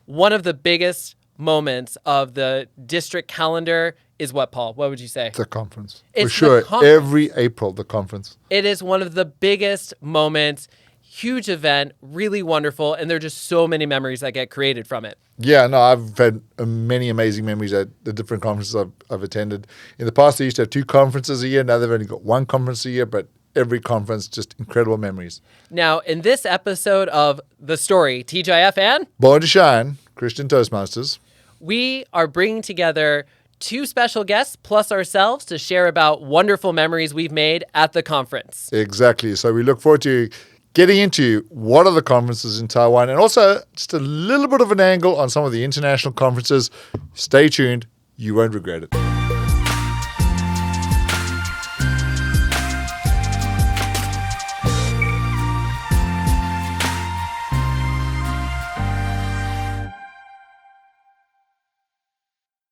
one of the biggest moments of the district calendar is what, Paul? What would you say? The conference. It's For sure. the conference. Every April, the conference. It is one of the biggest moments, huge event, really wonderful, and there are just so many memories that get created from it. Yeah, no, I've had many amazing memories at the different conferences I've attended. In the past, they used to have 2 conferences a year. Now they've only got 1 conference a year, but every conference, just incredible memories. Now, in this episode of The Story, TGIF and Born to Shine, Christian Toastmasters. we are bringing together 2 special guests plus ourselves to share about wonderful memories we've made at the conference. Exactly. So we look forward to getting into what are the conferences in Taiwan and also just a little bit of an angle on some of the international conferences. Stay tuned. You won't regret it.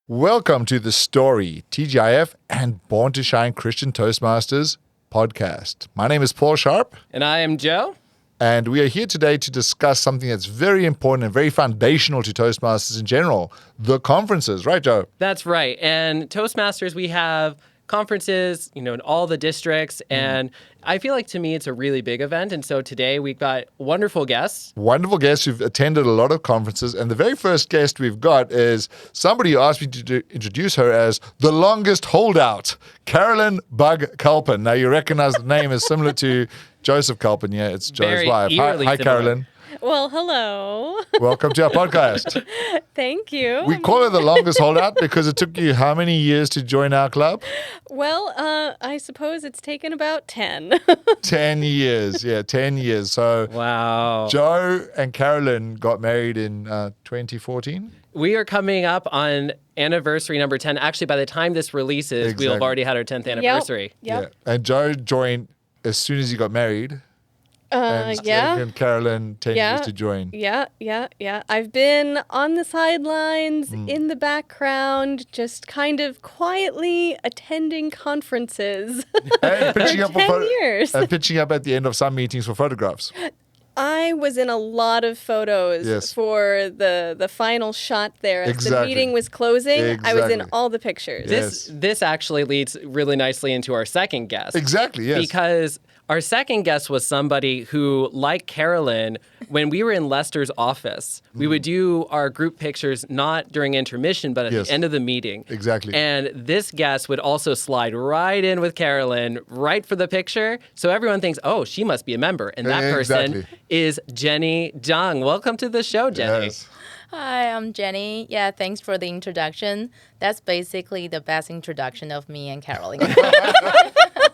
Welcome to The Story, TGIF and Born to Shine Christian Toastmasters podcast. My name is Paul Sharp, And I am Joe. and we are here today to discuss something that's very important and very foundational to Toastmasters in general, the conferences. Right, Joe? That's right. And Toastmasters, we have conferences, in all the districts. And I feel like to me, it's a really big event. And so today we've got wonderful guests. Wonderful guests who've attended a lot of conferences. And the very first guest we've got is somebody who asked me to introduce her as the longest holdout, Carolyn Bug Calpin. Now, you recognize the name is similar to Joseph Calpin. Yeah, it's Joe's Very wife. eerily Hi, similar. Carolyn. Well, hello. Welcome to our podcast. Thank you. We call her the longest holdout because it took you how many years to join our club? Well, I suppose it's taken about 10. 10 years. Yeah, 10 years. So Wow. Joe and Carolyn got married in 2014. We are coming up on anniversary number 10. Actually, by the time this releases, we'll have Exactly. already had our 10th anniversary. Yep. Yeah. And Joe joined as soon as he got married. And Yeah. And Carolyn 10 years to join. Yeah. I've been on the sidelines, in the background, just kind of quietly attending conferences. And pitching up 10 years. And pitching up at the end of some meetings for photographs. I was in a lot of photos Yes. for the final shot there. As the Exactly. meeting was closing, I was in Exactly. all the pictures. Yes. This actually leads really nicely into our second guest. Exactly, yes. Because our second guest was somebody who, like Carolyn, when we were in Lester's office, we would do our group pictures not during intermission, but at Yes. the end of the meeting. Exactly. And this guest would also slide right in with Carolyn, right for the picture. So everyone thinks, oh, she must be a member. And that person Exactly. is Jenny Zhang. Welcome to the show, Jenny. Yes. Hi, I'm Jenny. Yeah, thanks for the introduction. That's basically the best introduction of me and Carolyn.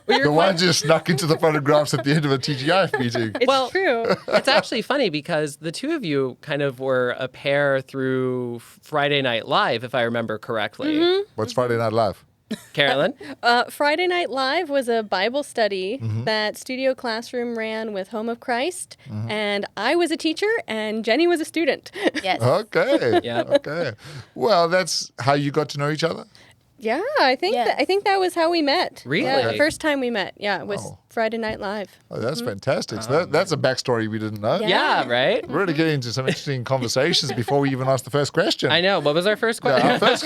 The one just snuck into the photographs at the end of a TGIF meeting. It's true. It's actually funny because the two of you kind of were a pair through Friday Night Live, if I remember correctly. What's Friday Night Live? Carolyn? Friday Night Live was a Bible study that Studio Classroom ran with Home of Christ, and I was a teacher and Jenny was a student. Yes. Okay. Yeah. Okay. Well, that's how you got to know each other? Yeah, I think Yeah. I think that was how we met. Really? Yeah, the first time we met. Yeah, it was Oh. Friday Night Live. Oh, that's fantastic. So that's a backstory we didn't know. Yeah, right? We're really getting into some interesting conversations before we even ask the first question. I know. What was our first question? Our first-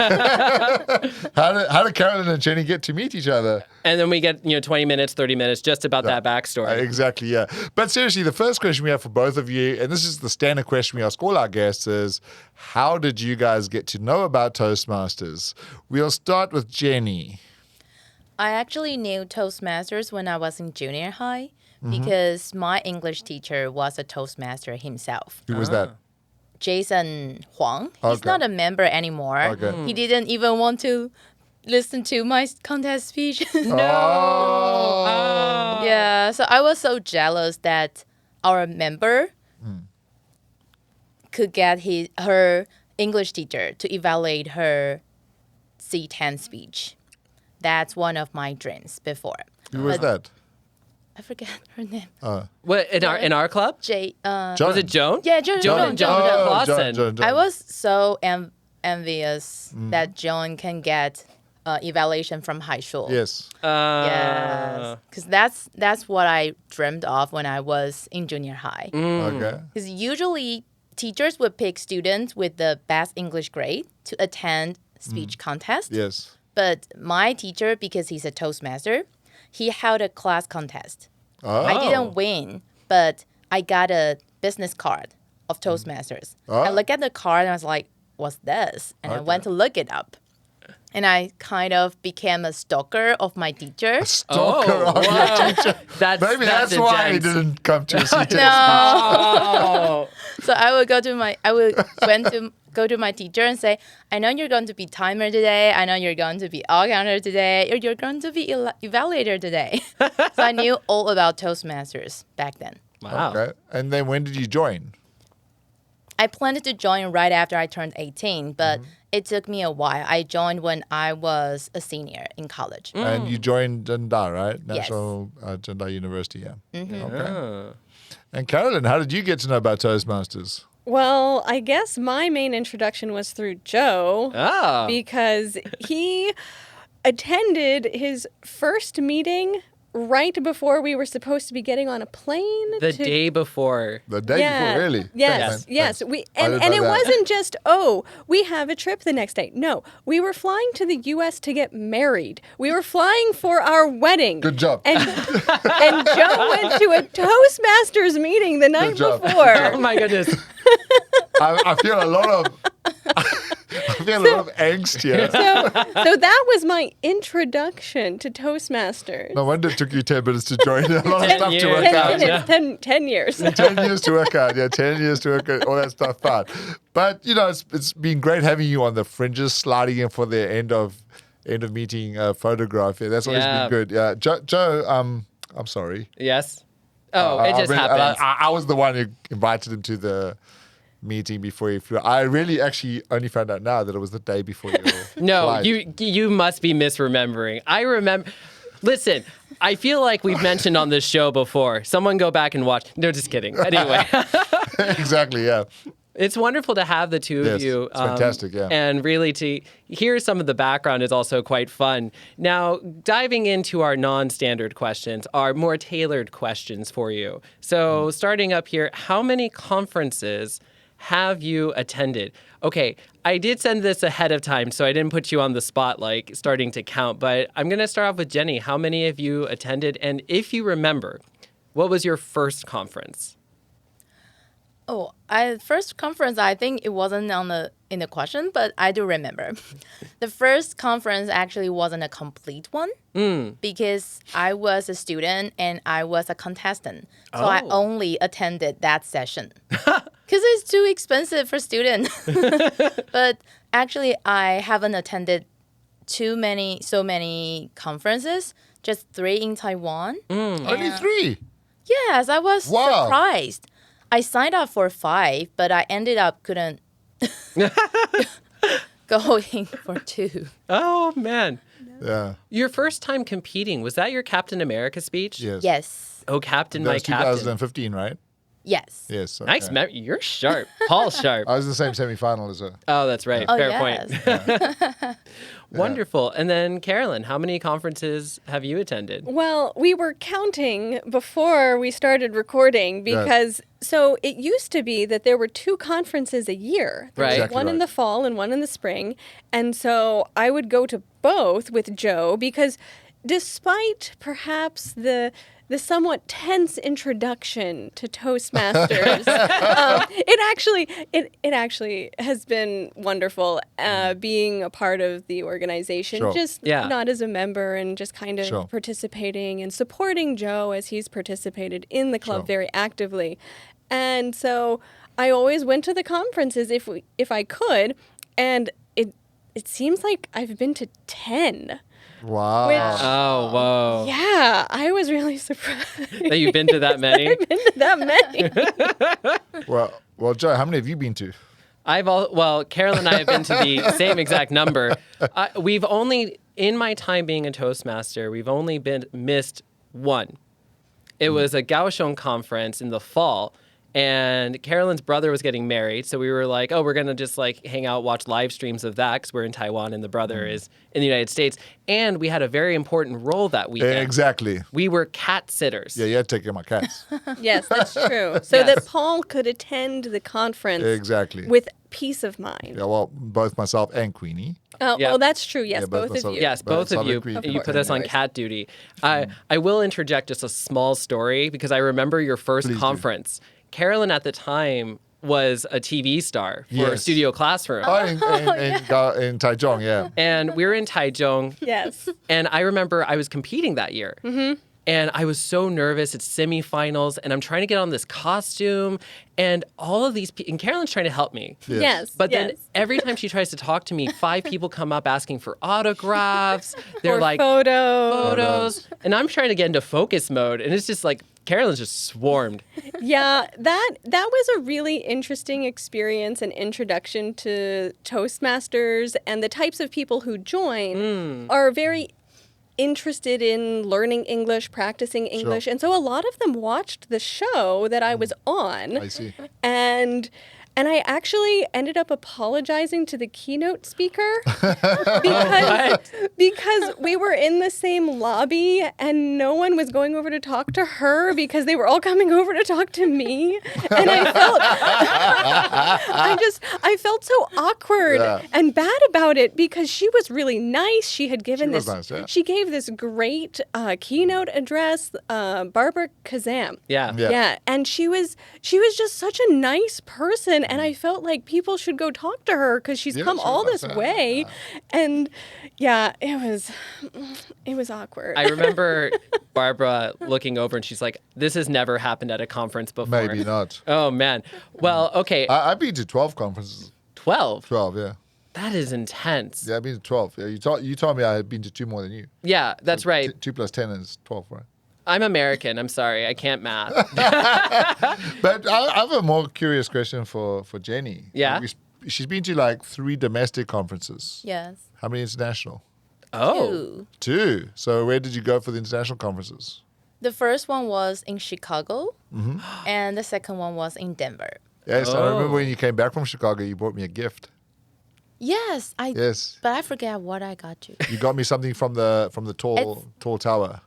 how did Carolyn and Jenny get to meet each other? And then we get, 20 minutes, 30 minutes just about that backstory. Exactly, yeah. But seriously, the first question we have for both of you, and this is the standard question we ask all our guests, is how did you guys get to know about Toastmasters? We'll start with Jenny. I actually knew Toastmasters when I was in junior high because my English teacher was a Toastmaster himself. Who was that? Jason Huang. He's Okay. not a member anymore. Okay. He didn't even want to listen to my contest speech. Oh. Yeah, so I was so jealous that our member could get her English teacher to evaluate her C10 speech. That's one of my dreams before. Who was that? I forget her name. What, in our club? Joan. Was it Joan? Yeah, Joan. Joan Oh, Clausen. Joan. I was so envious that Joan can get evaluation from high school. Yes. Yes, because that's what I dreamed of when I was in junior high. Okay. Because usually teachers would pick students with the best English grade to attend speech contest. Yes. But my teacher, because he's a Toastmaster, he held a class contest. Oh. I didn't win, but I got a business card of Toastmasters. Oh. I looked at the card and I was like, what's this? And I went to look it up. And I kind of became a stalker of my teacher. Stalker of your teacher. Maybe that's why he intense. didn't come to a CTS. No. Oh. So I would go to my teacher and say, I know you're going to be timer today. I know you're going to be all counter today. Or you're going to be evaluator today. So I knew all about Toastmasters back then. Wow. Okay. And then when did you join? I planned to join right after I turned 18, but it took me a while. I joined when I was a senior in college. And you joined Janda, right? Yes. National Janda University, yeah. Okay. Oh. And Carolyn, how did you get to know about Toastmasters? Well, I guess my main introduction was through Joe Oh. because he attended his first meeting right before we were supposed to be getting on a plane. The day before. The day before, really? Yes, Thanks. yes. Thanks. We I and didn't know it that. wasn't just, oh, we have a trip the next day. No, we were flying to the U.S. to get married. We were flying for our wedding. Good job. And Joe went to a Toastmasters meeting the night job. before. Oh my goodness. I feel a lot of angst here. So that was my introduction to Toastmasters. No wonder it took you 10 minutes to join. A lot of 10 stuff to years. work 10 out. minutes, 10 years. 10 years to work out. Yeah, 10 years to work out. All that stuff out. But, you know, it's been great having you on the fringes, sliding in for the end of meeting photograph. Yeah, that's always Yeah. been good. Yeah, Joe, I'm sorry. Yes. Oh, it just happens. I was the one who invited him to the meeting before he flew. I really actually only found out now that it was the day before your No, flight. you must be misremembering. I remember. Listen, I feel like we've mentioned on this show before. Someone go back and watch. No, just kidding. Anyway, Exactly, yeah. it's wonderful to have the two of Yes, you. it's fantastic, yeah. And really to hear some of the background is also quite fun. Now, diving into our non-standard questions, our more tailored questions for you. So starting up here, how many conferences have you attended? Okay, I did send this ahead of time, so I didn't put you on the spot, like starting to count, but I'm going to start off with Jenny. How many have you attended? And if you remember, what was your first conference? Oh, first conference, I think it wasn't in the question, but I do remember. The first conference actually wasn't a complete one because I was a student and I was a contestant. So I Oh. only attended that session because it's too expensive for students. But actually, I haven't attended so many conferences, just 3 in Taiwan. Only 3. Yes, I was Wow. surprised. I signed up for 5, but I ended up couldn't going for 2. Oh, man. Yeah. Your first time competing, was that your Captain America speech? Yes. Yes. Oh, Captain, That my was Captain. 2015, right? Yes. Yes. Okay. Nice memory. You're sharp. Paul's sharp. I was the same semi-final as her. Oh, that's right. Oh, Fair yes. point. Wonderful. And then, Carolyn, how many conferences have you attended? Well, we were counting before we started recording because so it used to be that there were 2 conferences a year. There was Right. Exactly one in right. the fall and one in the spring. And so I would go to both with Joe because despite perhaps the somewhat tense introduction to Toastmasters, it actually has been wonderful being a part of the organization. Sure. Just Yeah. not as a member and just kind of Sure. participating and supporting Joe as he's participated in the club Sure. very actively. And so I always went to the conferences if I could, and it seems like I've been to 10. Wow. Which- Oh, whoa. Yeah, I was really surprised. That you've been to that many? I've been to that many. Well, Joe, how many have you been to? Carolyn and I have been to the same exact number. We've only, in my time being a Toastmaster, we've only missed one. It was a Kaohsiung conference in the fall, And Carolyn's brother was getting married, so we were like, oh, we're going to just like hang out, watch live streams of that because we're in Taiwan and the brother is in the United States. And we had a very important role that weekend. Exactly. We were cat sitters. Yeah, you had to take care of my cats. Yes, that's true. So Yes. that Paul could attend the conference Exactly. with peace of mind. Yeah, well, both myself and Queenie. Oh, Yeah. well, that's true. Yes, Yeah, both of myself- you. Yes, But both of Southern you. Queen- You put us on Anyways. cat duty. I will interject just a small story because I remember your first Please do. conference. Carolyn at the time was a TV star for Yes. Studio Classroom. Oh, in Taichung, yeah. And we were in Taichung. Yes. And I remember I was competing that year. Mm-hmm. And I was so nervous. It's semifinals, and I'm trying to get on this costume, and all of these people, and Carolyn's trying to help me. Yes. But yes. then every time she tries to talk to me, 5 people come up asking for autographs. They're Or like, photos. And I'm trying to get into focus mode, and it's just like, Carolyn's just swarmed. Yeah, that was a really interesting experience and introduction to Toastmasters, and the types of people who join are very interested in learning English, practicing English. And so a lot of them watched the show that I was on. I see. And I actually ended up apologizing to the keynote speaker because we were in the same lobby and no one was going over to talk to her because they were all coming over to talk to me. And I felt so awkward Yeah. and bad about it because she was really nice. She had given She was this nice, yeah. she gave this great keynote address, Barbara Kazam. Yeah. Yeah. Yeah, and she was just such a nice person, and I felt like people should go talk to her because she's Yeah, come she all was, this way, and yeah, it was awkward. I remember Barbara looking over, and she's like, this has never happened at a conference before. Maybe not. Oh, man. Well, okay, I've been to 12 conferences. 12. 12, yeah. That is intense. Yeah, I've been to 12. Yeah, you told me I had been to 2 more than you. Yeah, that's right. 2 plus 10 is 12, right? I'm American. I'm sorry. I can't math. But I have a more curious question for Jenny. Yeah? She's been to like 3 domestic conferences. Yes. How many international? Oh. Two. 2. So where did you go for the international conferences? The first one was in Chicago, and the second one was in Denver. Yes, I Oh. remember when you came back from Chicago, you brought me a gift. Yes, Yes. But I forget what I got you. You got me something from the tall tower.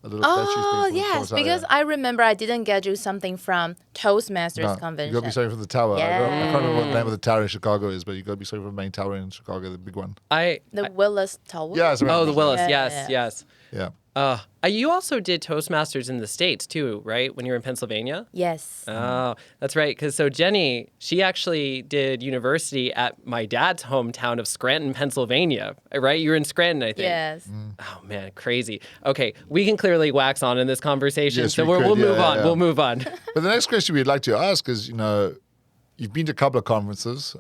A little statue thing Oh, from the tall yes, tower, because yeah. I remember I didn't get you something from Toastmasters No, convention. you got me something from the tower. I can't remember what the name Yeah. of the tower in Chicago is, but you got me something from the main tower in Chicago, the big one. The Willis Tower. Yeah, it's Oh, the Willis. Yeah, Yes, yeah. yes. Yeah. You also did Toastmasters in the States too, right? When you were in Pennsylvania? Yes. Oh, that's right. Because so Jenny, she actually did university at my dad's hometown of Scranton, Pennsylvania, right? You were in Scranton, I think. Yes. Oh, man, crazy. Okay, we can clearly wax on in this conversation, Yes, so we could. we'll move Yeah, on. yeah. We'll move on. But the next question we'd like to ask is, you've been to a couple of conferences.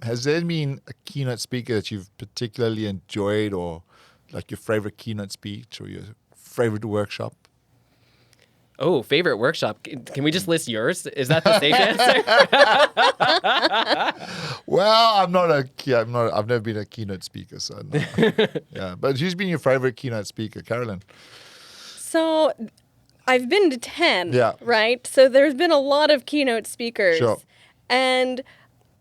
Has there been a keynote speaker that you've particularly enjoyed, or like your favorite keynote speech or your favorite workshop? Oh, favorite workshop. Can we just list yours? Is that the safe answer? Well, I've never been a keynote speaker, so no. Yeah. But who's been your favorite keynote speaker, Carolyn? So I've been to 10, Yeah. right? So there's been a lot of keynote speakers. Sure. And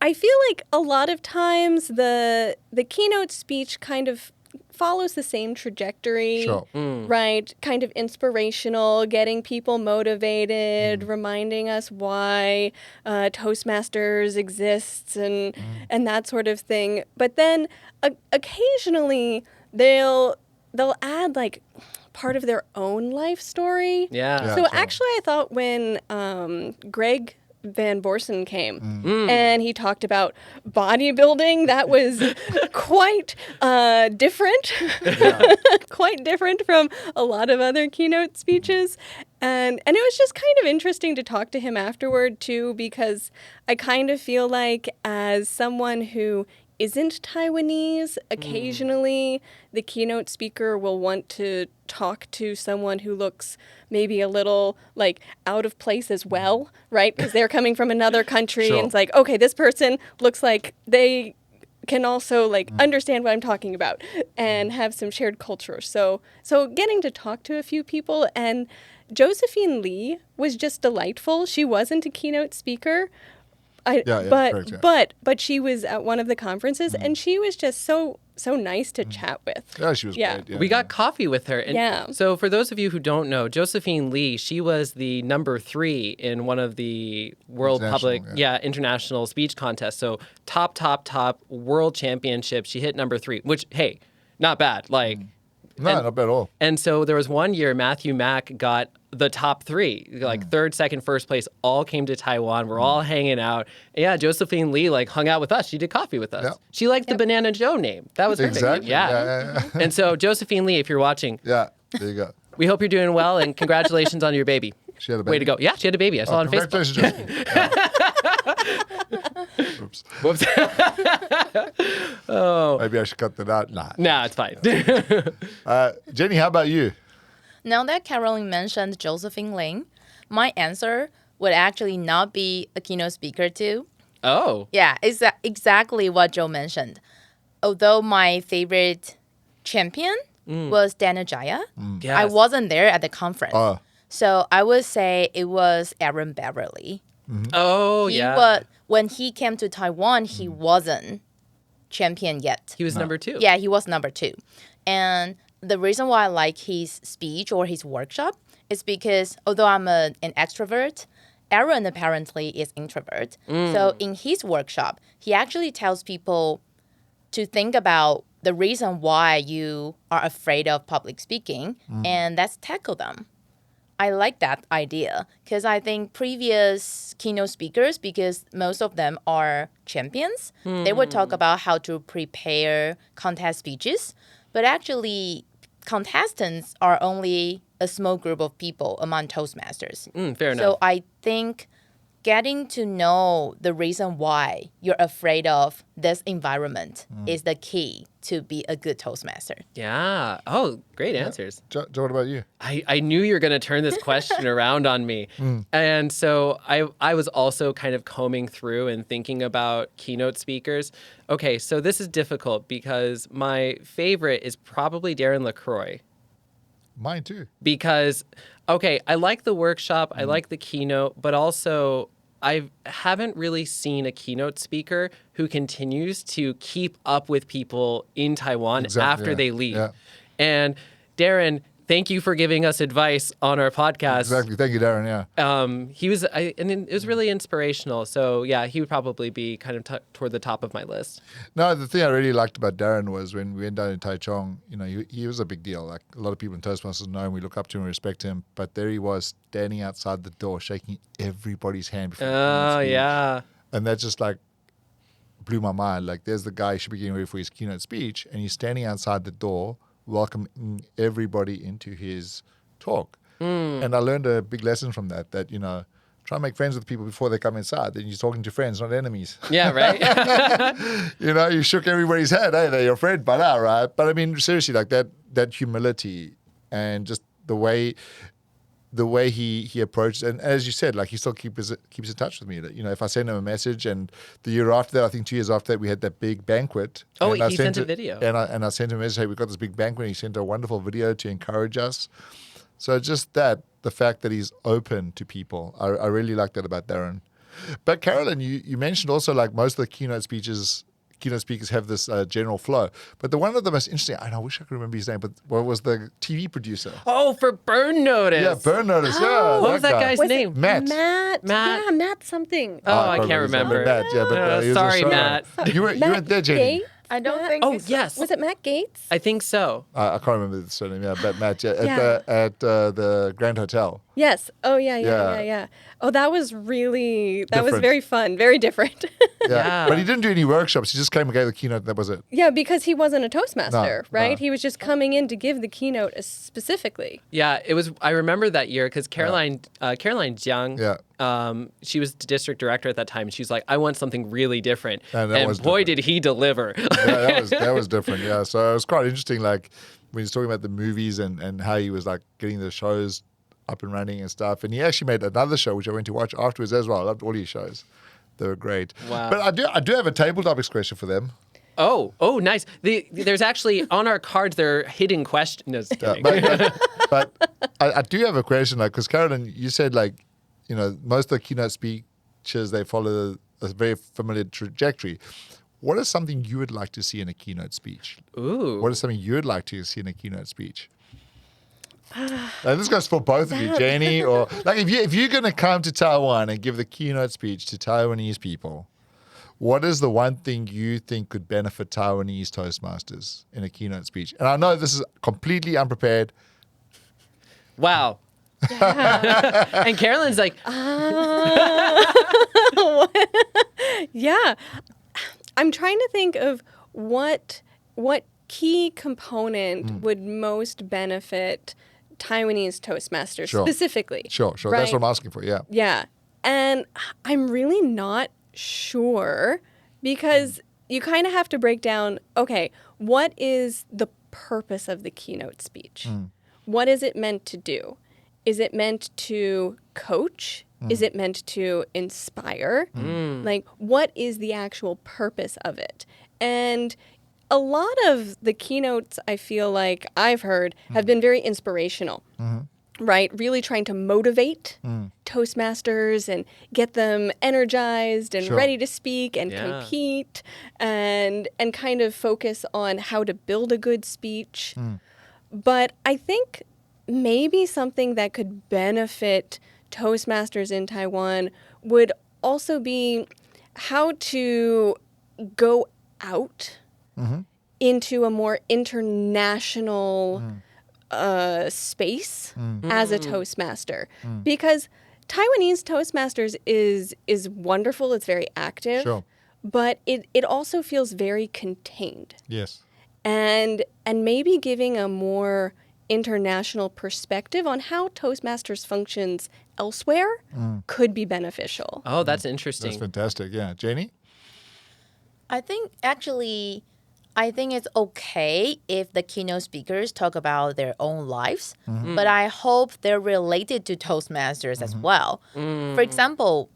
I feel like a lot of times the keynote speech kind of follows the same trajectory, Sure. right? Kind of inspirational, getting people motivated, reminding us why Toastmasters exists and that sort of thing. But then occasionally they'll add like part of their own life story. Yeah. Yeah. So sure. actually, I thought when Greg Van Borssum came and he talked about bodybuilding, that was quite different, quite different from a lot of other keynote speeches. And it was just kind of interesting to talk to him afterward, too, because I kind of feel like as someone who isn't Taiwanese, occasionally the keynote speaker will want to talk to someone who looks maybe a little like out of place as well, right? Because they're coming from another country Sure. and it's like, okay, this person looks like they can also like understand what I'm talking about and have some shared culture. So getting to talk to a few people and Josephine Lee was just delightful. She wasn't a keynote speaker. Correct. But she was at one of the conferences, and she was just so nice to chat with. Yeah, she was great. Yeah, We got coffee with her. And so for those of you who don't know, Josephine Lee, she was the number 3 in one of the World International Speech Contests. So top world championship. She hit number 3, which, hey, not bad. Not bad at all. And so there was one year Matthew Mack got the top 3, like third, second, first place, all came to Taiwan. We're all hanging out. And yeah, Josephine Lee hung out with us. She did coffee with us. Yep. She liked the Banana Joe name. That was her exactly. name. Yeah. And so Josephine Lee, if you're watching, there you go. We hope you're doing well and congratulations on your baby. She had a baby. Way to go. Yeah, she had a baby. I saw it on Facebook. Congratulations, Oops. Whoops. Maybe I should cut that out. Nah, it's fine. Jenny, how about you? Now that Carolyn mentioned Josephine Ling, my answer would actually not be a keynote speaker too. Oh. Yeah, it's exactly what Joe mentioned. Although my favorite champion was Danajaya, Yes. I wasn't there at the conference. So I would say it was Aaron Beverly. Oh, yeah. When he came to Taiwan, he wasn't champion yet. He was number 2. Yeah, he was number 2. And the reason why I like his speech or his workshop is because although I'm an extrovert, Aaron apparently is introvert. So in his workshop, he actually tells people to think about the reason why you are afraid of public speaking and let's tackle them. I like that idea because I think previous keynote speakers, because most of them are champions, they would talk about how to prepare contest speeches, but actually contestants are only a small group of people among Toastmasters. Fair enough. So I think getting to know the reason why you're afraid of this environment is the key to be a good Toastmaster. Yeah. Oh, great answers. Joe, what about you? I knew you were going to turn this question around on me. And so I was also kind of combing through and thinking about keynote speakers. Okay, so this is difficult because my favorite is probably Darren La Croix. Mine too. Because, okay, I like the workshop, I like the keynote, but also I haven't really seen a keynote speaker who continues to keep up with people in Taiwan after they leave. Yeah. And Darren, thank you for giving us advice on our podcast. Exactly. Thank you, Darren. Yeah. He was, and it was really inspirational. So yeah, he would probably be kind of toward the top of my list. No, the thing I really liked about Darren was when we went down in Taichung, he was a big deal. Like a lot of people in Toastmasters know him, we look up to him and respect him. But there he was standing outside the door, shaking everybody's hand before Oh, yeah. And that just blew my mind. Like there's the guy who should be getting ready for his keynote speech, and he's standing outside the door, welcoming everybody into his talk. And I learned a big lesson from that, try and make friends with people before they come inside. Then you're talking to friends, not enemies. Yeah, right? You shook everybody's hand. Hey, they're your friend by now, right? But I mean, seriously, like that humility and just the way he approached, and as you said, like he still keeps in touch with me. That if I send him a message, and the year after that, I think 2 years after that, we had that big banquet. Oh, and he sent a video. And I sent him a message, hey, we've got this big banquet. And he sent a wonderful video to encourage us. So just the fact that he's open to people, I really like that about Darren. But Carolyn, you mentioned also like most of the keynote speakers have this general flow. But one of the most interesting, I wish I could remember his name, but what was the TV producer? Oh, for Burn Notice. Yeah, Burn Notice. Yeah, What was that guy's name? Matt. Matt. Yeah, Matt something. Oh, I can't remember. Matt, yeah, but he was sorry, a show. Matt. You weren't there, Jenny. Gates? I don't think Oh, yes. Was it Matt Gates? I think so. I can't remember the surname. Yeah, but Matt. Yeah, at the Grand Hotel. Yes. Oh, yeah. Oh, that was Different. very fun. Very different. Yeah. But he didn't do any workshops. He just came and gave the keynote. That was it. Yeah, because he wasn't a Toastmaster, No, right? no. He was just coming in to give the keynote specifically. Yeah, it was. I remember that year because Caroline Jiang, Yeah. she was district director at that time. And she was like, I want something really different. And that And was boy, different. did he deliver. Yeah, that was different. Yeah, so it was quite interesting. Like when he's talking about the movies and how he was like getting the shows up and running and stuff. And he actually made another show which I went to watch afterwards as well. I loved all his shows; they were great. Wow. But I do have a table topics question for them. Oh, nice. There's actually on our cards there are hidden questions. No, just kidding. But I do have a question, like, because Carolyn, you said, like, most of the keynote speeches, they follow a very familiar trajectory. What is something you would like to see in a keynote speech? Ooh. What is something you would like to see in a keynote speech? And this goes for both of you, Jenny, or like if you're going to come to Taiwan and give the keynote speech to Taiwanese people, what is the one thing you think could benefit Taiwanese Toastmasters in a keynote speech? And I know this is completely unprepared. Wow. And Carolyn's like, Yeah. I'm trying to think of what key component would most benefit Taiwanese Toastmasters specifically. Sure. Right? That's what I'm asking for, yeah. Yeah. And I'm really not sure because you kind of have to break down, okay, what is the purpose of the keynote speech? What is it meant to do? Is it meant to coach? Is it meant to inspire? Like, what is the actual purpose of it? And a lot of the keynotes I feel like I've heard have been very inspirational, right? Really trying to motivate Toastmasters and get them energized and ready to speak and compete and kind of focus on how to build a good speech. But I think maybe something that could benefit Toastmasters in Taiwan would also be how to go out into a more international space as a Toastmaster. Because Taiwanese Toastmasters is wonderful, it's very active, but it also feels very contained. Yes. And maybe giving a more international perspective on how Toastmasters functions elsewhere could be beneficial. oh, that's interesting. That's fantastic, yeah. Jenny? I think it's okay if the keynote speakers talk about their own lives, but I hope they're related to Toastmasters as well. For example,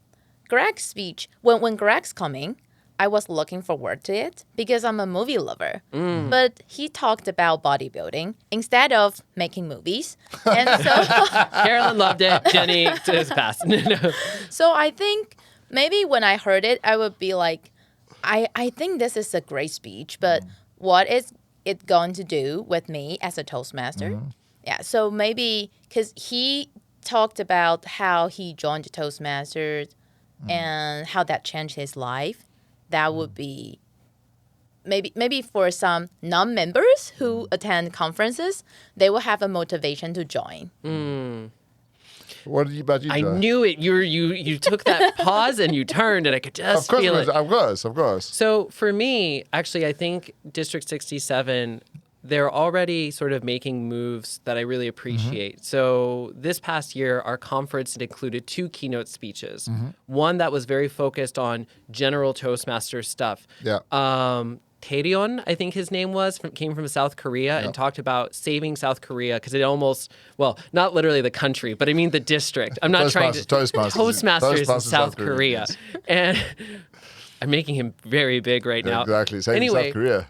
Greg's speech, when Greg's coming, I was looking forward to it because I'm a movie lover. But he talked about bodybuilding instead of making movies. And so Carolyn loved it. Jenny is passed. So I think maybe when I heard it, I would be like, I think this is a great speech, but what is it going to do with me as a Toastmaster? Yeah, so maybe because he talked about how he joined the Toastmasters and how that changed his life. That would be maybe for some non-members who attend conferences, they will have a motivation to join. What about you, I Joe? knew it. You took that pause and you turned, and I could just feel it. Of course. So for me, actually, I think District 67, they're already sort of making moves that I really appreciate. So this past year, our conference had included 2 keynote speeches. One that was very focused on general Toastmaster stuff. Yeah. Taeyeon, I think his name was, came from South Korea and talked about saving South Korea because it almost, well, not literally the country, but I mean the district. I'm not trying to... Toastmasters in South Korea. And I'm making him very big right now. Exactly. Same Anyway, South Korea.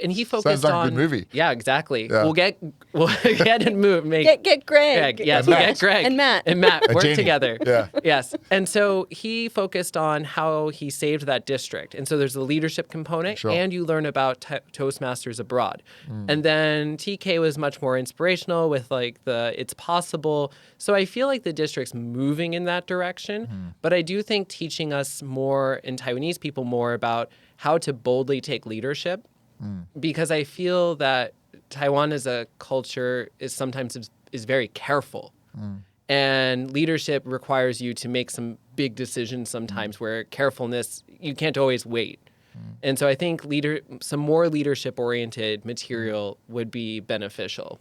And he focused Sounds like on... a good movie. Yeah, exactly. Yeah. We'll get and move. Get Greg. Yes, we'll get Greg. And Matt. work Jamie. together. Yeah. Yes. And so he focused on how he saved that district. And so there's the leadership component, and you learn about Toastmasters abroad. And then TK was much more inspirational with like it's possible. So I feel like the district's moving in that direction. But I do think teaching us more, and Taiwanese people more, about how to boldly take leadership. Because I feel that Taiwan as a culture is sometimes very careful. And leadership requires you to make some big decisions sometimes where carefulness, you can't always wait. And so I think some more leadership-oriented material would be beneficial.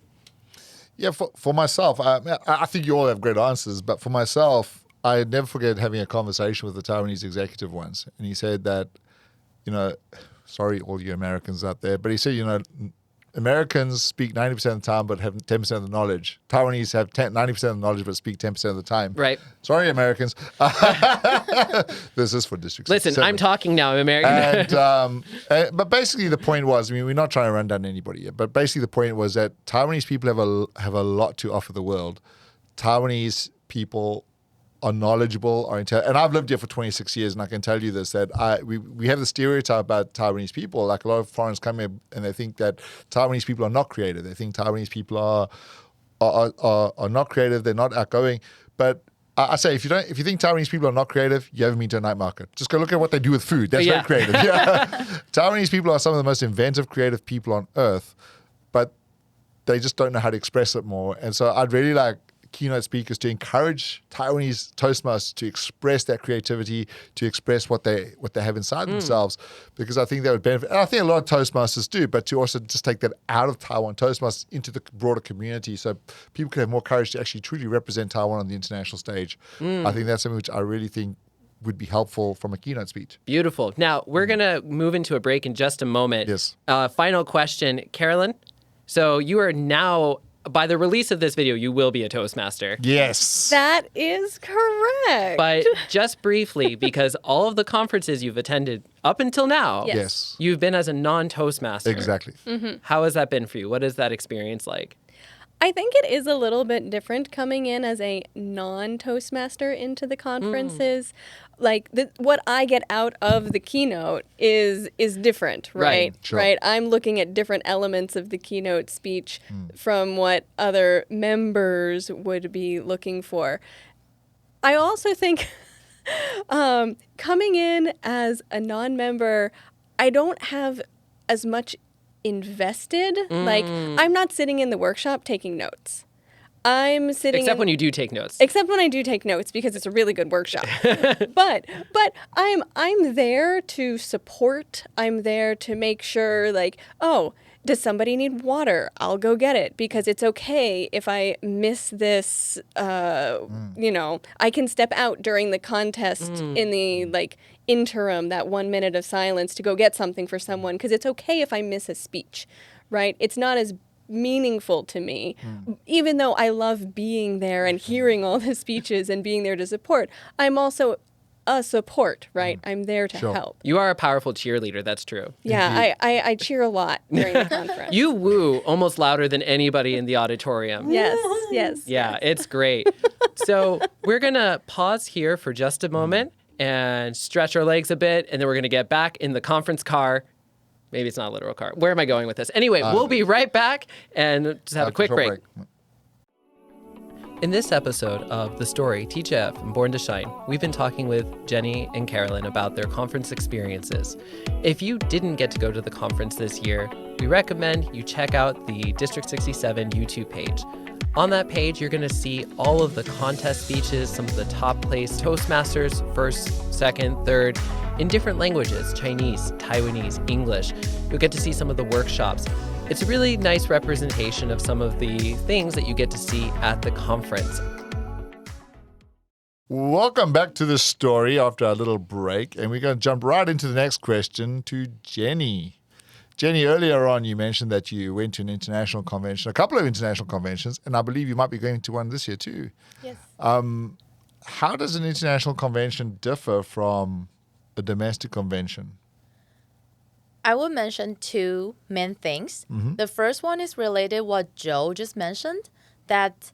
Yeah, for myself, I think you all have great answers, but for myself, I never forget having a conversation with the Taiwanese executive once. And he said that, sorry, all you Americans out there, but he said, Americans speak 90% of the time but have 10% of the knowledge. Taiwanese have 90% of the knowledge but speak 10% of the time. Right. Sorry, Americans. This is for District Listen, 67. I'm talking now, I'm American. But basically the point was, I mean, we're not trying to run down anybody yet, but basically the point was that Taiwanese people have a lot to offer the world. Taiwanese people are knowledgeable, are intelligent. And I've lived here for 26 years, and I can tell you this, that we have the stereotype about Taiwanese people. Like a lot of foreigners come here and they think that Taiwanese people are not creative. They think Taiwanese people are not creative, they're not outgoing. But I say, if you think Taiwanese people are not creative, you haven't been to a night market. Just go look at what they do with food. That's very creative. Yeah. Taiwanese people are some of the most inventive, creative people on earth, but they just don't know how to express it more. And so I'd really like keynote speakers to encourage Taiwanese Toastmasters to express that creativity, to express what they have inside themselves, because I think that would benefit. And I think a lot of Toastmasters do, but to also just take that out of Taiwan Toastmasters into the broader community so people can have more courage to actually truly represent Taiwan on the international stage. I think that's something which I really think would be helpful from a keynote speech. Beautiful. Now, we're going to move into a break in just a moment. Yes. Final question, Carolyn. So you are now, by the release of this video, you will be a Toastmaster. Yes. That is correct. But just briefly, because all of the conferences you've attended up until now, Yes. you've been as a non-Toastmaster. Exactly. How has that been for you? What is that experience like? I think it is a little bit different coming in as a non-Toastmaster into the conferences. Like what I get out of the keynote is different, right? Sure. Right. I'm looking at different elements of the keynote speech from what other members would be looking for. I also think coming in as a non-member, I don't have as much invested. Like, I'm not sitting in the workshop taking notes. I'm sitting Except when you do take notes. Except when I do take notes, because it's a really good workshop. but I'm there to support. I'm there to make sure, like, oh, does somebody need water? I'll go get it, because it's okay if I miss this. I can step out during the contest in the interim, that 1 minute of silence, to go get something for someone, because it's okay if I miss a speech, right? It's not as meaningful to me, even though I love being there and hearing all the speeches and being there to support. I'm also a support, right? I'm there to help. You are a powerful cheerleader, that's true. Yeah, I cheer a lot during the conference. You woo almost louder than anybody in the auditorium. Yes. Yeah, it's great. So we're going to pause here for just a moment and stretch our legs a bit, and then we're going to get back in the conference car. Maybe it's not a literal car. Where am I going with this? Anyway, we'll be right back and just have a quick break. In this episode of The Story, TGIF and Born to Shine, we've been talking with Jenny and Carolyn about their conference experiences. If you didn't get to go to the conference this year, we recommend you check out the District 67 YouTube page. On that page, you're going to see all of the contest speeches, some of the top place Toastmasters, first, second, third, in different languages, Chinese, Taiwanese, English. You'll get to see some of the workshops. It's a really nice representation of some of the things that you get to see at the conference. Welcome back to The Story after our little break, and we're going to jump right into the next question to Jenny. Jenny, earlier on you mentioned that you went to an international convention, a couple of international conventions, and I believe you might be going to one this year too. Yes. How does an international convention differ from a domestic convention? I would mention two main things. The first one is related what Joe just mentioned, that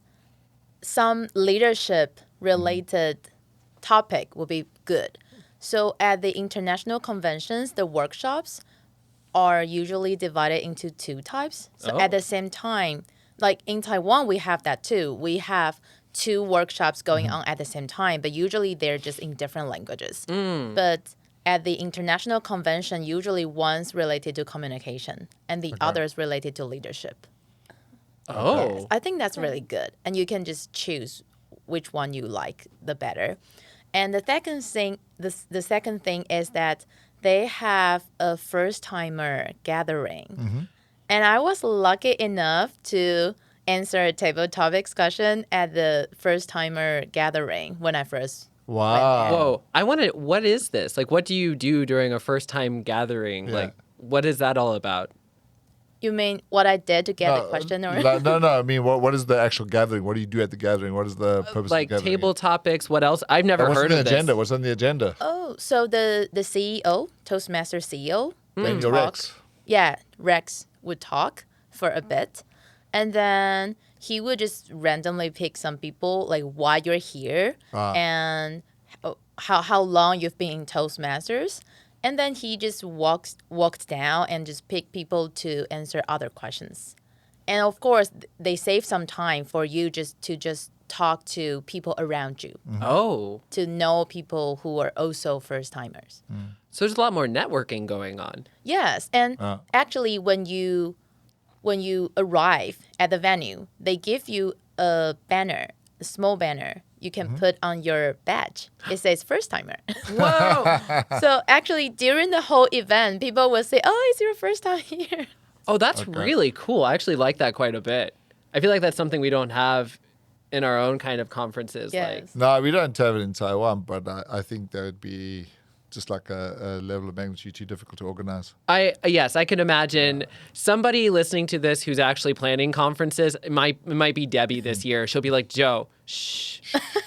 some leadership related topic will be good. So at the international conventions, the workshops are usually divided into two types. So at the same time, like in Taiwan, we have that too. We have two workshops going on at the same time, but usually they're just in different languages. But at the international convention, usually one's related to communication and the other's related to leadership. Oh. Yes, I think that's really good. And you can just choose which one you like the better. And the second thing is that they have a first-timer gathering. And I was lucky enough to answer a table topic discussion at the first-timer gathering when I first Wow. Whoa. I want to, what is this? Like, what do you do during a first-time gathering? Yeah. Like, what is that all about? You mean what I did to get the question? Or? No. I mean, what is the actual gathering? What do you do at the gathering? What is the purpose of the Like gathering? table topics. What else? I've never heard of this. Agenda? What's on the agenda? Oh, so the CEO, Toastmaster CEO, would Your talk. Rex. Yeah, Rex would talk for a bit, and then he would just randomly pick some people, like why you're here and how long you've been in Toastmasters. And then he just walked down and just picked people to answer other questions. And of course, they save some time for you just talk to people around you. Oh. To know people who are also first timers. So there's a lot more networking going on. Yes, and actually when you arrive at the venue, they give you a banner, a small banner you can put on your badge. It says first timer. Whoa. So actually during the whole event, people will say, "Oh, it's your first time here." Oh, that's really cool. I actually like that quite a bit. I feel like that's something we don't have in our own kind of conferences. Yes. No, we don't have it in Taiwan, but I think that would be just like a level of magnitude too difficult to organize. Yes, I can imagine somebody listening to this who's actually planning conferences. It might be Debbie this year. She'll be like, Joe, shh,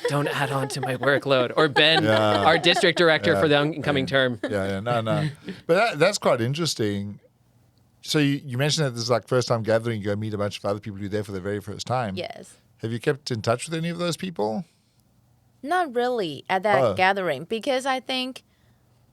don't add on to my workload. Or Ben, our district director for the incoming term. No. But that's quite interesting. So you mentioned that this is like first time gathering. You go meet a bunch of other people who are there for the very first time. Yes. Have you kept in touch with any of those people? Not really at that gathering, because I think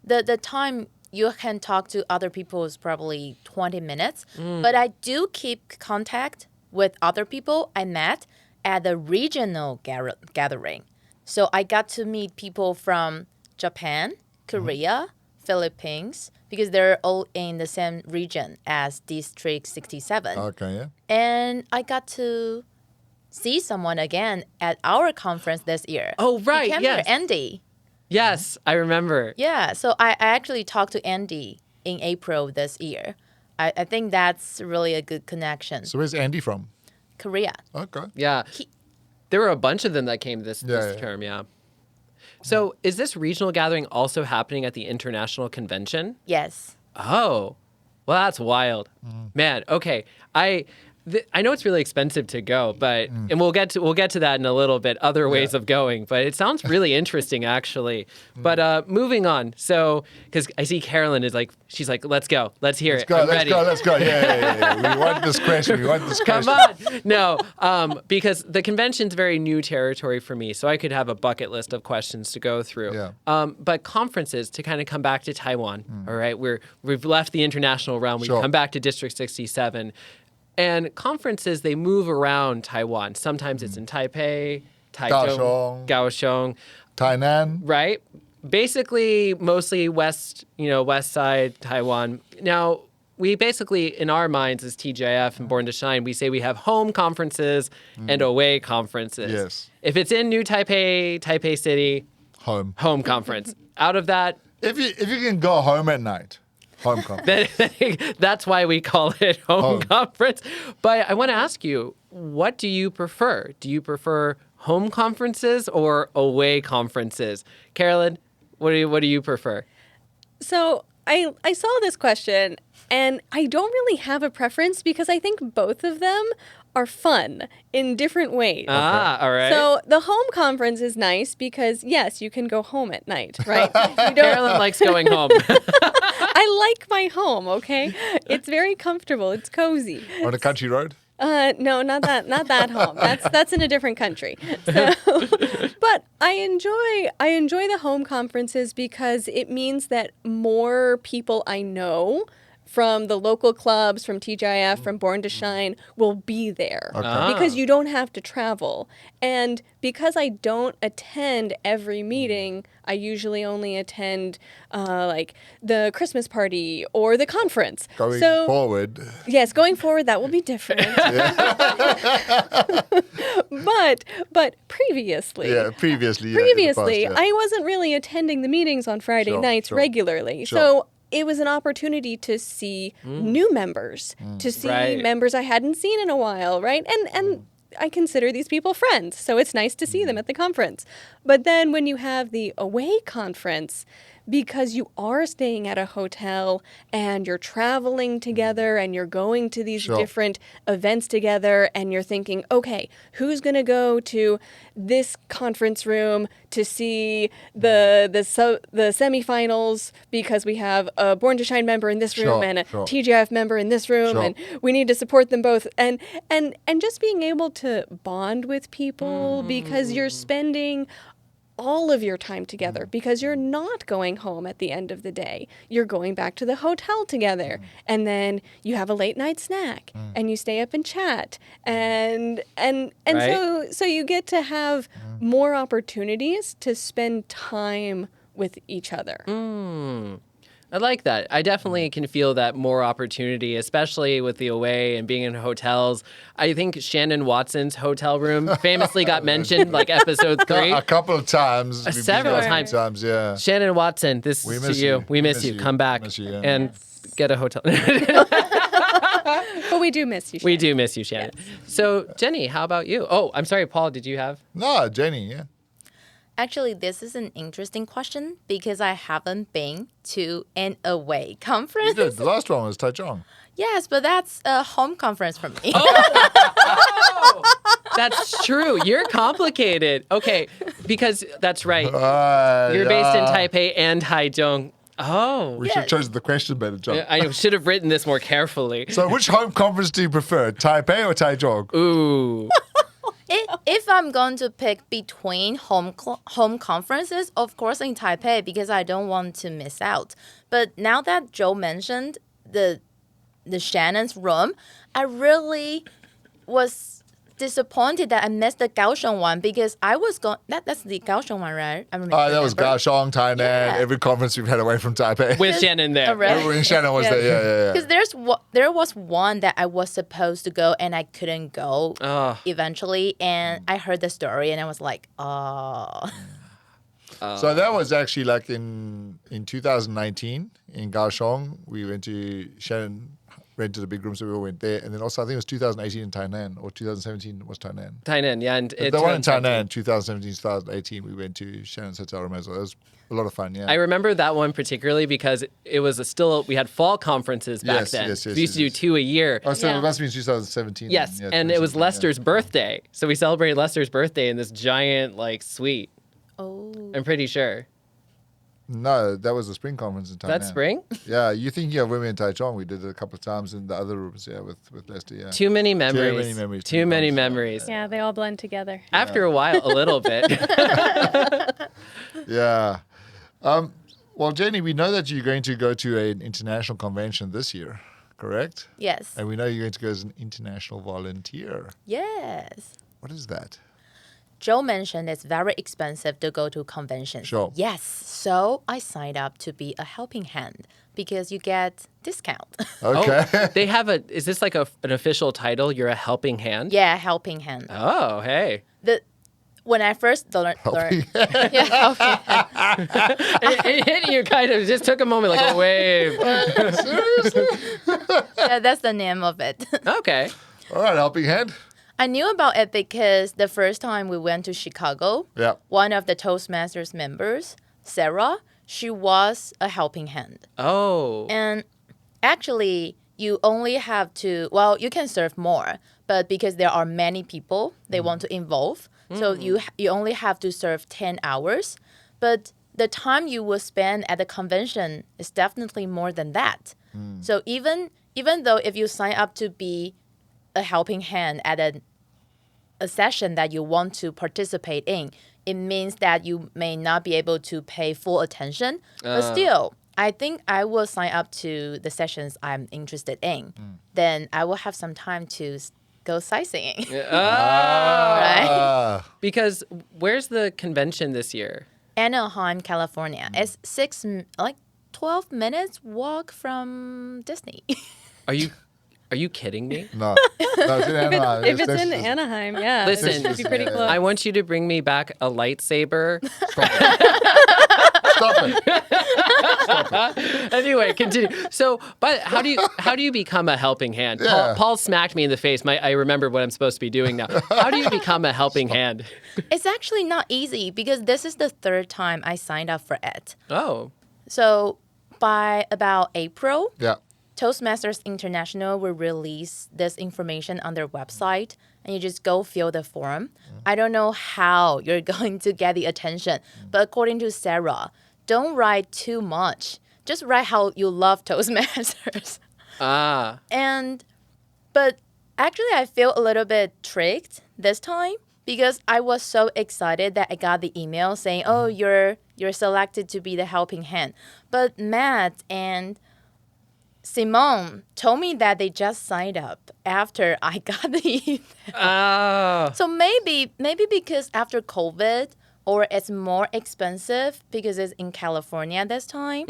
the time you can talk to other people is probably 20 minutes. But I do keep contact with other people I met at the regional gathering. So I got to meet people from Japan, Korea, Philippines, because they're all in the same region as District 67. Okay, yeah. And I got to see someone again at our conference this year. Oh, right, He came yes. here, Andy. Yes, I remember. Yeah, so I actually talked to Andy in April this year. I think that's really a good connection. So where's Andy from? Korea. Okay. Yeah. There were a bunch of them that came this term, yeah. So is this regional gathering also happening at the International Convention? Yes. Oh, well, that's wild. Man, okay. I know it's really expensive to go, but and we'll get to that in a little bit, other ways of going, but it sounds really interesting actually. But moving on. So cuz I see Carolyn is like she's like let's go. Let's hear it. Let's go. Yeah. We want this question. Come on. No, because the convention's very new territory for me, so I could have a bucket list of questions to go through. Yeah. But conferences, to kind of come back to Taiwan, all right? We've left the international realm. We've come back to District 67. And conferences, they move around Taiwan. Sometimes it's in Taipei, Taichung, Kaohsiung, Tainan. right? Basically, mostly west side Taiwan. Now, we basically, in our minds as TGIF and Born to Shine, we say we have home conferences and away conferences. Yes. If it's in New Taipei, Taipei City, Home. conference. Out of that, If you can go home at night, home conference. that's why we call it home conference. But I want to ask you, what do you prefer? Do you prefer home conferences or away conferences? Carolyn, what do you prefer? So I saw this question, and I don't really have a preference because I think both of them are fun in different ways. All right. So the home conference is nice because, yes, you can go home at night, right? Carolyn likes going home. I like my home, okay? It's very comfortable. It's cozy. On a country road? No, not that home. That's in a different country. So, but I enjoy the home conferences because it means that more people I know from the local clubs, from TGIF, from Born to Shine, will be there. Okay. Because you don't have to travel. And because I don't attend every meeting, I usually only attend like the Christmas party or the conference. Going forward. Yes, going forward, that will be different. But previously. Yeah, previously. Previously, in the past, I wasn't really attending the meetings on Friday nights regularly. Sure. So it was an opportunity to see new members, to see members I hadn't seen in a while, right? And I consider these people friends, so it's nice to see them at the conference. But then when you have the away conference, because you are staying at a hotel and you're traveling together and you're going to these different events together and you're thinking, okay, who's going to go to this conference room to see the semifinals because we have a Born to Shine member in this room and a TGIF member in this room and we need to support them both, and just being able to bond with people because you're spending all of your time together, because you're not going home at the end of the day. You're going back to the hotel together, and then you have a late night snack, and you stay up and chat, and Right. so you get to have more opportunities to spend time with each other. I like that. I definitely can feel that more opportunity, especially with the away and being in hotels. I think Shannon Watson's hotel room famously got mentioned, like episode 3. A couple of times. We've been Several there a few times. yeah. Shannon Watson, this We is miss to you. you. We miss you. Come back Miss you, yeah. and get a hotel. But we do miss you, Shannon. We do miss you, Shannon. So, Jenny, how about you? Oh, I'm sorry, Paul, did you have? No, Jenny, yeah. Actually, this is an interesting question because I haven't been to an away conference. You did. The last one was Taichung. Yes, but that's a home conference for me. Oh, that's true. You're complicated. Okay, because that's right. You're based in Taipei and Taichung. Oh. We should have chosen the question better, John. I should have written this more carefully. So which home conference do you prefer, Taipei or Taichung? Ooh. If I'm going to pick between home conferences, of course in Taipei because I don't want to miss out. But now that Joe mentioned the Shannon's room, I really was disappointed that I missed the Kaohsiung one because I was going. That's the Kaohsiung one, right? I remember. That was Kaohsiung, Tainan, every conference we've had away from Taipei. With Shannon there. Alright. When Shannon was there, yeah. Because there was one that I was supposed to go and I couldn't go eventually, and I heard the story and I was like, oh. So that was actually like in 2019 in Kaohsiung. We went to Shannon rented a big room, so we all went there. And then also I think it was 2018 in Tainan, or 2017 was Tainan. Tainan, yeah. And The one in Tainan, 2017, 2018, we went to Shannon's hotel room as well. It was a lot of fun, yeah. I remember that one particularly because it was we had fall conferences back then. Yes, we used to do 2 a year. Oh, so it must have been 2017. Yes, then. and it was Lester's birthday. So we celebrated Lester's birthday in this giant suite. Oh. I'm pretty sure. No, that was the spring conference in Tainan. That's spring? Yeah, you thinking of women in Taichung. We did it a couple of times in the other rooms, yeah, with Lester, yeah. Too many memories. Too many memories. Too many memories. Yeah, they all blend together. After a while, a little bit. Yeah. Well, Jenny, we know that you're going to go to an international convention this year, correct? Yes. And we know you're going to go as an international volunteer. Yes. What is that? Joe mentioned it's very expensive to go to conventions. Sure. Yes. So I signed up to be a helping hand because you get discount. Okay. Oh, they have is this like an official title? You're a helping hand? Yeah, helping hand. Oh, hey. When I first learned, Helping yeah, helping hand. It hit you kind of, just took a moment like a wave. Yeah, that's the name of it. Okay. All right, helping hand. I knew about it because the first time we went to Chicago, Yeah. one of the Toastmasters members, Sarah, she was a helping hand. Oh. And actually, you only have to, you can serve more, but because there are many people they want to involve, so you only have to serve 10 hours. But the time you will spend at the convention is definitely more than that. So even though if you sign up to be a helping hand at a session that you want to participate in, it means that you may not be able to pay full attention. But still, I think I will sign up to the sessions I'm interested in. Then I will have some time to go sightseeing. Right? Because where's the convention this year? Anaheim, California. It's 12 minutes walk from Disney. Are you kidding me? No. No, it's in Anaheim. If it's in Anaheim, yeah. Listen, it'd be pretty close. I want you to bring me back a lightsaber. Stop it. Anyway, continue. So, but how do you become a helping hand? Yeah. Paul smacked me in the face. I remember what I'm supposed to be doing now. How do you become a helping hand? It's actually not easy because this is the third time I signed up for it. Oh. So by about April, Yeah. Toastmasters International will release this information on their website, and you just go fill the form. I don't know how you're going to get the attention, but according to Sarah, don't write too much. Just write how you love Toastmasters. But actually, I feel a little bit tricked this time because I was so excited that I got the email saying, "Oh, you're selected to be the helping hand." But Matt and Simone told me that they just signed up after I got the email. So maybe because after COVID, or it's more expensive because it's in California this time,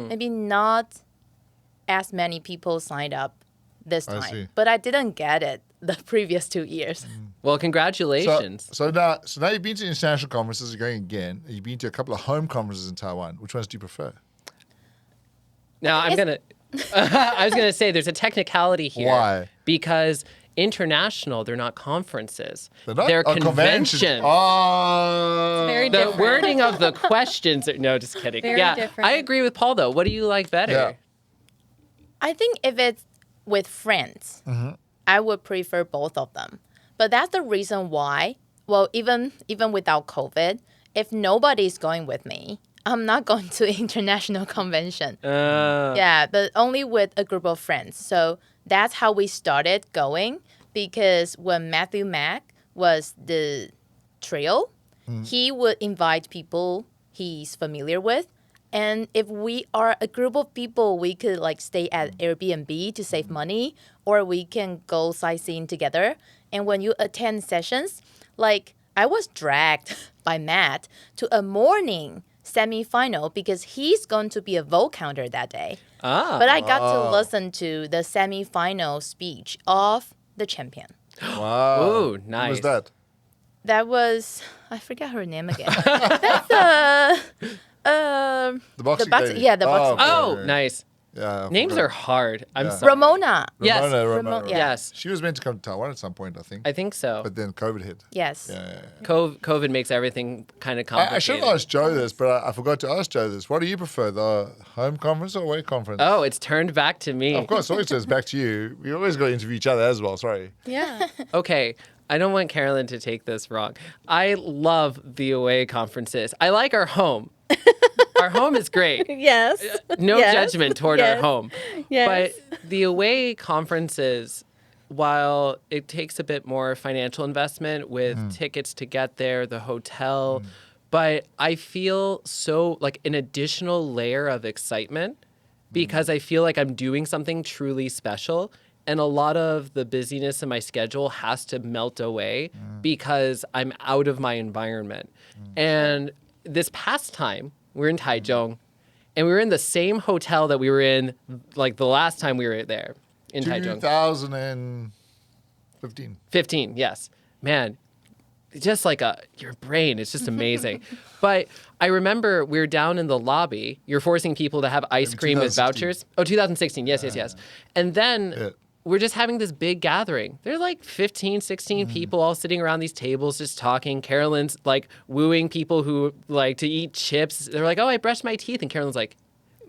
maybe not as many people signed up this I see. time. But I didn't get it the previous 2 years. Well, congratulations. So now you've been to international conferences, you're going again. You've been to a couple of home conferences in Taiwan. Which ones do you prefer? Now, I was going to say there's a technicality here. Why? Because international, they're not conferences. They're conventions. Oh. Very The different. wording of the questions. No, just kidding. Very yeah, different. I agree with Paul, though. What do you like better? Yeah. I think if it's with friends, I would prefer both of them. But that's the reason why, well, even without COVID, if nobody's going with me, I'm not going to international convention. Yeah, but only with a group of friends. So that's how we started going, because when Matthew Mack was the trio, he would invite people he's familiar with. And if we are a group of people, we could like stay at Airbnb to save money, or we can go sightseeing together. And when you attend sessions, like I was dragged by Matt to a morning semi-final because he's going to be a vote counter that day. But I got to listen to the semi-final speech of the champion. Wow. Ooh, Who nice. was that? That was, I forget her name again. That's The boxing lady. yeah, the boxing. Oh, okay. nice. Yeah, I Names forgot. are hard. I'm Yeah. sorry. Ramona. Yes. Ramona. yeah. Yes, She was meant to come to Taiwan at some point, I think. I think so. But then COVID hit. Yes. Yeah. COVID makes everything kind of complicated. I should have asked Joe this, but I forgot to ask Joe this. What do you prefer, the home conference or away conference? Oh, it's turned back to me. Of course, always says back to you. We always got to interview each other as well. Sorry. Yeah. Okay, I don't want Carolyn to take this wrong. I love the away conferences. I like our home. Our home is great. Yes. No Yes. judgment toward Yes. our home. Yes. But the away conferences, while it takes a bit more financial investment with tickets to get there, the hotel, but I feel so like an additional layer of excitement because I feel like I'm doing something truly special. And a lot of the busyness in my schedule has to melt away because I'm out of my environment. And this past time, we're in Taichung, and we were in the same hotel that we were in like the last time we were there in Taichung. 2015. 15, yes. Man, just like your brain, it's just amazing. But I remember we were down in the lobby. You're forcing people to have ice Maybe cream with 2016. vouchers. Oh, 2016. Yes. And then Yeah. we're just having this big gathering. There's like 15, 16 people all sitting around these tables just talking. Carolyn's like wooing people who like to eat chips. They're like, "Oh, I brushed my teeth." And Carolyn's like,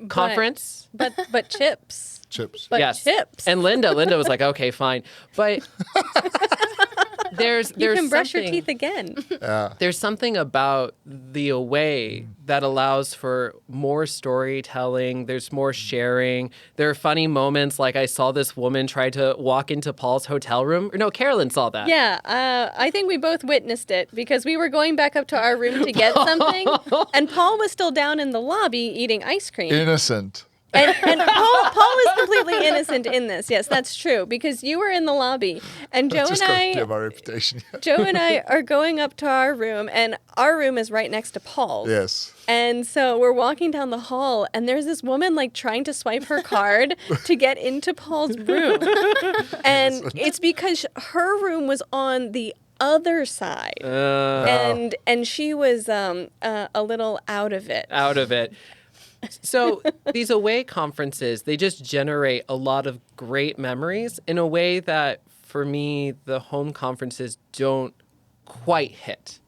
"Conference?" But chips. Chips. But Yes. chips. And Linda was like, "Okay, fine." But there's you can brush your something- teeth again. There's something about the away that allows for more storytelling. There's more sharing. There are funny moments, like I saw this woman try to walk into Paul's hotel room. Or no, Carolyn saw that. Yeah, I think we both witnessed it because we were going back up to our room to get something, and Paul was still down in the lobby eating ice cream. Innocent. And Paul is completely innocent in this. Yes, that's true because you were in the lobby, and Joe Just and got to clear I. my reputation. Joe and I are going up to our room, and our room is right next to Paul's. Yes. And so we're walking down the hall, and there's this woman like trying to swipe her card to get into Paul's room. And it's because her room was on the other side. And she was a little out of it. Out of it. So these away conferences, they just generate a lot of great memories in a way that, for me, the home conferences don't quite hit.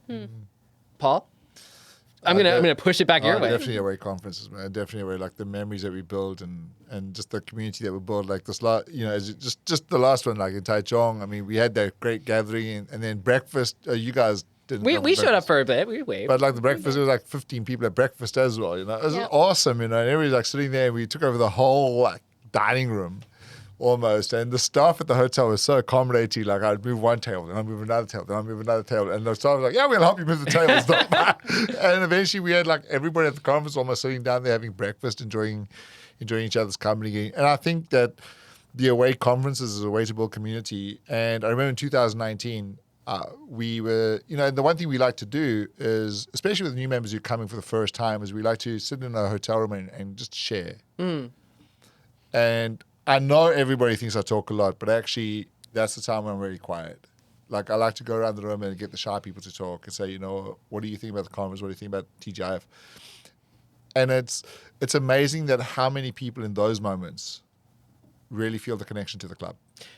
Paul? I'm gonna push it back your way. Definitely away conferences, man. Definitely away, like the memories that we build and just the community that we build. Like this, just the last one, like in Taichung. I mean, we had that great gathering, and then breakfast. You guys didn't. We showed up for a bit. We waved. But like the breakfast, there was like 15 people at breakfast as well. You know, it was awesome. You know, and everybody's like sitting there. And we took over the whole like dining room. Almost, and the staff at the hotel was so accommodating. Like I'd move one table, then I'd move another table, then I'd move another table, and the staff was like, "Yeah, we'll help you move the tables." And eventually, we had like everybody at the conference almost sitting down there having breakfast, enjoying each other's company. And I think that the away conferences is a way to build community. And I remember in 2019, we were, and the one thing we like to do is, especially with new members who are coming for the first time, is we like to sit in a hotel room and just share. And I know everybody thinks I talk a lot, but actually that's the time when I'm really quiet. Like I like to go around the room and get the shy people to talk and say, what do you think about the conference? What do you think about TGIF? And it's amazing that how many people in those moments really feel the connection to the club.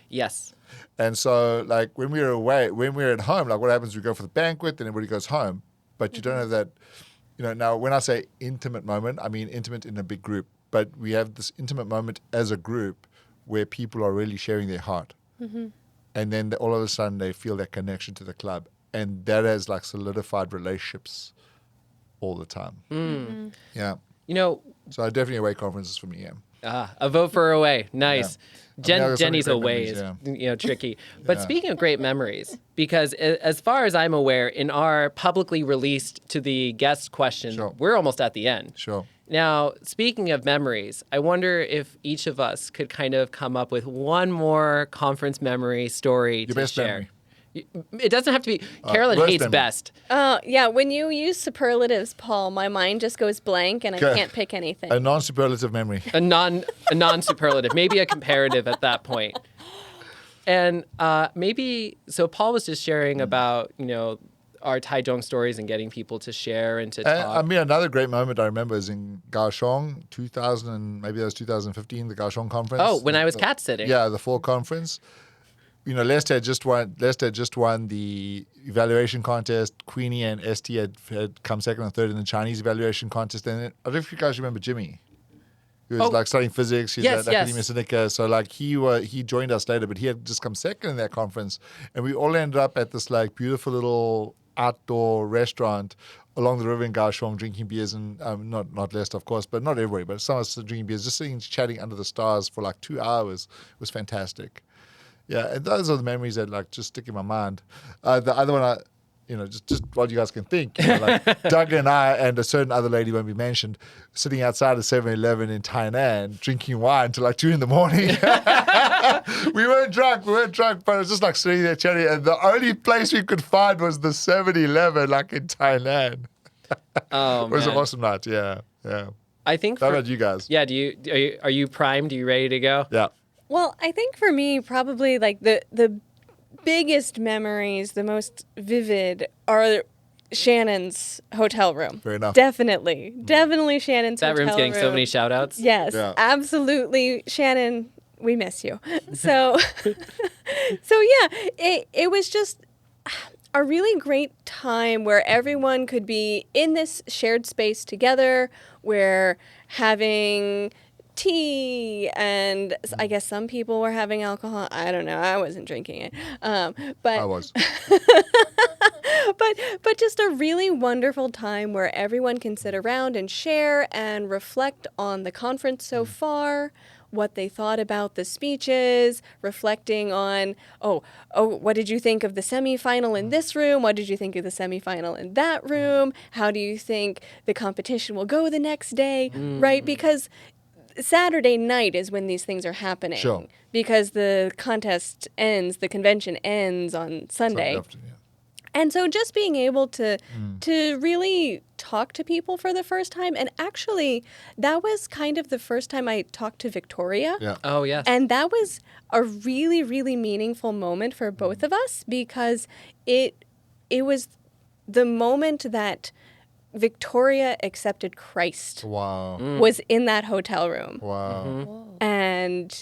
Yes. And so like when we're at home, like what happens, we go for the banquet and everybody goes home, but you don't have that, now when I say intimate moment, I mean intimate in a big group. But we have this intimate moment as a group where people are really sharing their heart. And then all of a sudden they feel that connection to the club. And that has like solidified relationships all the time. Yeah. So definitely away conferences for me, A vote for away. Nice. Yeah. Jenny's away is tricky. But speaking of great memories, because as far as I'm aware, in our publicly released to the guest question, we're almost at the end. Sure. Now, speaking of memories, I wonder if each of us could kind of come up with one more conference memory story Your to best share. memory. It doesn't have to be. Carolyn worst hates memory. best. Yeah, when you use superlatives, Paul, my mind just goes blank and I can't pick anything. A non-superlative memory. A non-superlative, maybe a comparative at that point. And maybe, so Paul was just sharing about, our Taichung stories and getting people to share and to talk. I mean, another great moment I remember is in Kaohsiung, 2015, the Kaohsiung conference. Oh, when I was cat sitting. Yeah, the fall conference. Lester had just won the evaluation contest. Queenie and ST had come second and third in the Chinese evaluation contest. And I don't know if you guys remember Jimmy. He was like studying physics. He's at Academia Sinica. So like he joined us later, but he had just come second in that conference. And we all ended up at this like beautiful little outdoor restaurant along the river in Kaohsiung, drinking beers and not Lester, of course, but not everybody, but some of us drinking beers, just sitting chatting under the stars for like 2 hours. It was fantastic. Yeah, and those are the memories that like just stick in my mind. The other one, just what you guys can think. Like Doug and I and a certain other lady won't be mentioned, sitting outside of 7-Eleven in Tainan, drinking wine till like 2 in the morning. We weren't drunk, but it was just like sitting there chatting. And the only place we could find was the 7-Eleven, like in Tainan. Oh, it was man. an awesome night. Yeah. I think. How about you guys? Yeah. Are you primed? Are you ready to go? Yeah. Well, I think for me, probably like the biggest memories, the most vivid, are Shannon's hotel room. Fair enough. Definitely Shannon's That hotel room's getting so many shout outs. Yes, absolutely. Shannon, we miss you. So, it was just a really great time where everyone could be in this shared space together, where having tea, and I guess some people were having alcohol. I don't know. I wasn't drinking it. But I was. but just a really wonderful time where everyone can sit around and share and reflect on the conference so far, what they thought about the speeches, reflecting on, what did you think of the semifinal in this room? What did you think of the semifinal in that room? How do you think the competition will go the next day? Right? Because Saturday night is when these things are happening. Sure. Because the the convention ends on Sunday. And so just being able to really talk to people for the first time, and actually that was kind of the first time I talked to Victoria. Yeah. Oh, yes. And that was a really, really meaningful moment for both of us, because it was the moment that Victoria accepted Christ. Wow. Was in that hotel room. Wow. Whoa. And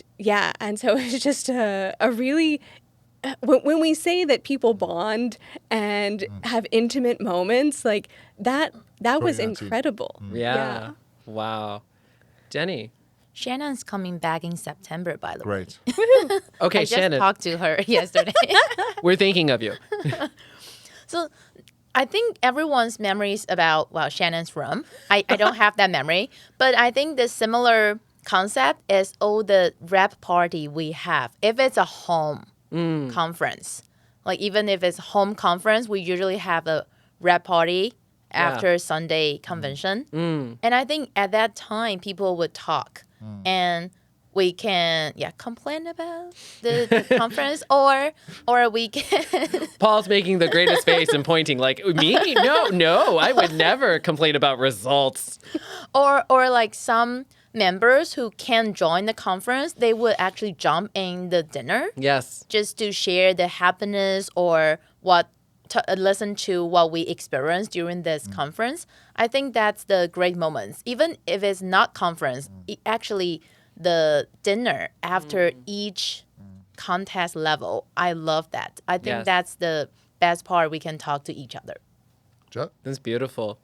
so it was just a really, when we say that people bond and have intimate moments, like that That was 2019. incredible. Yeah. Wow. Jenny. Shannon's coming back in September, by the way. Great. Okay, I just Shannon, talked to her yesterday. we're thinking of you. So I think everyone's memories about, well, Shannon's room. I don't have that memory. But I think the similar concept is all the rep party we have. If it's a home conference, like even if it's home conference, we usually have a rep party after Sunday convention. And I think at that time, people would talk. And we can complain about the conference or we can Paul's making the greatest face and pointing like, me? No, I would never complain about results. or like some members who can join the conference, they would actually jump in the dinner Yes. just to share the happiness or listen to what we experienced during this conference. I think that's the great moments. Even if it's not conference, actually the dinner after each contest level, I love that. I think that's the best part. We can talk to each other. Joe? That's beautiful.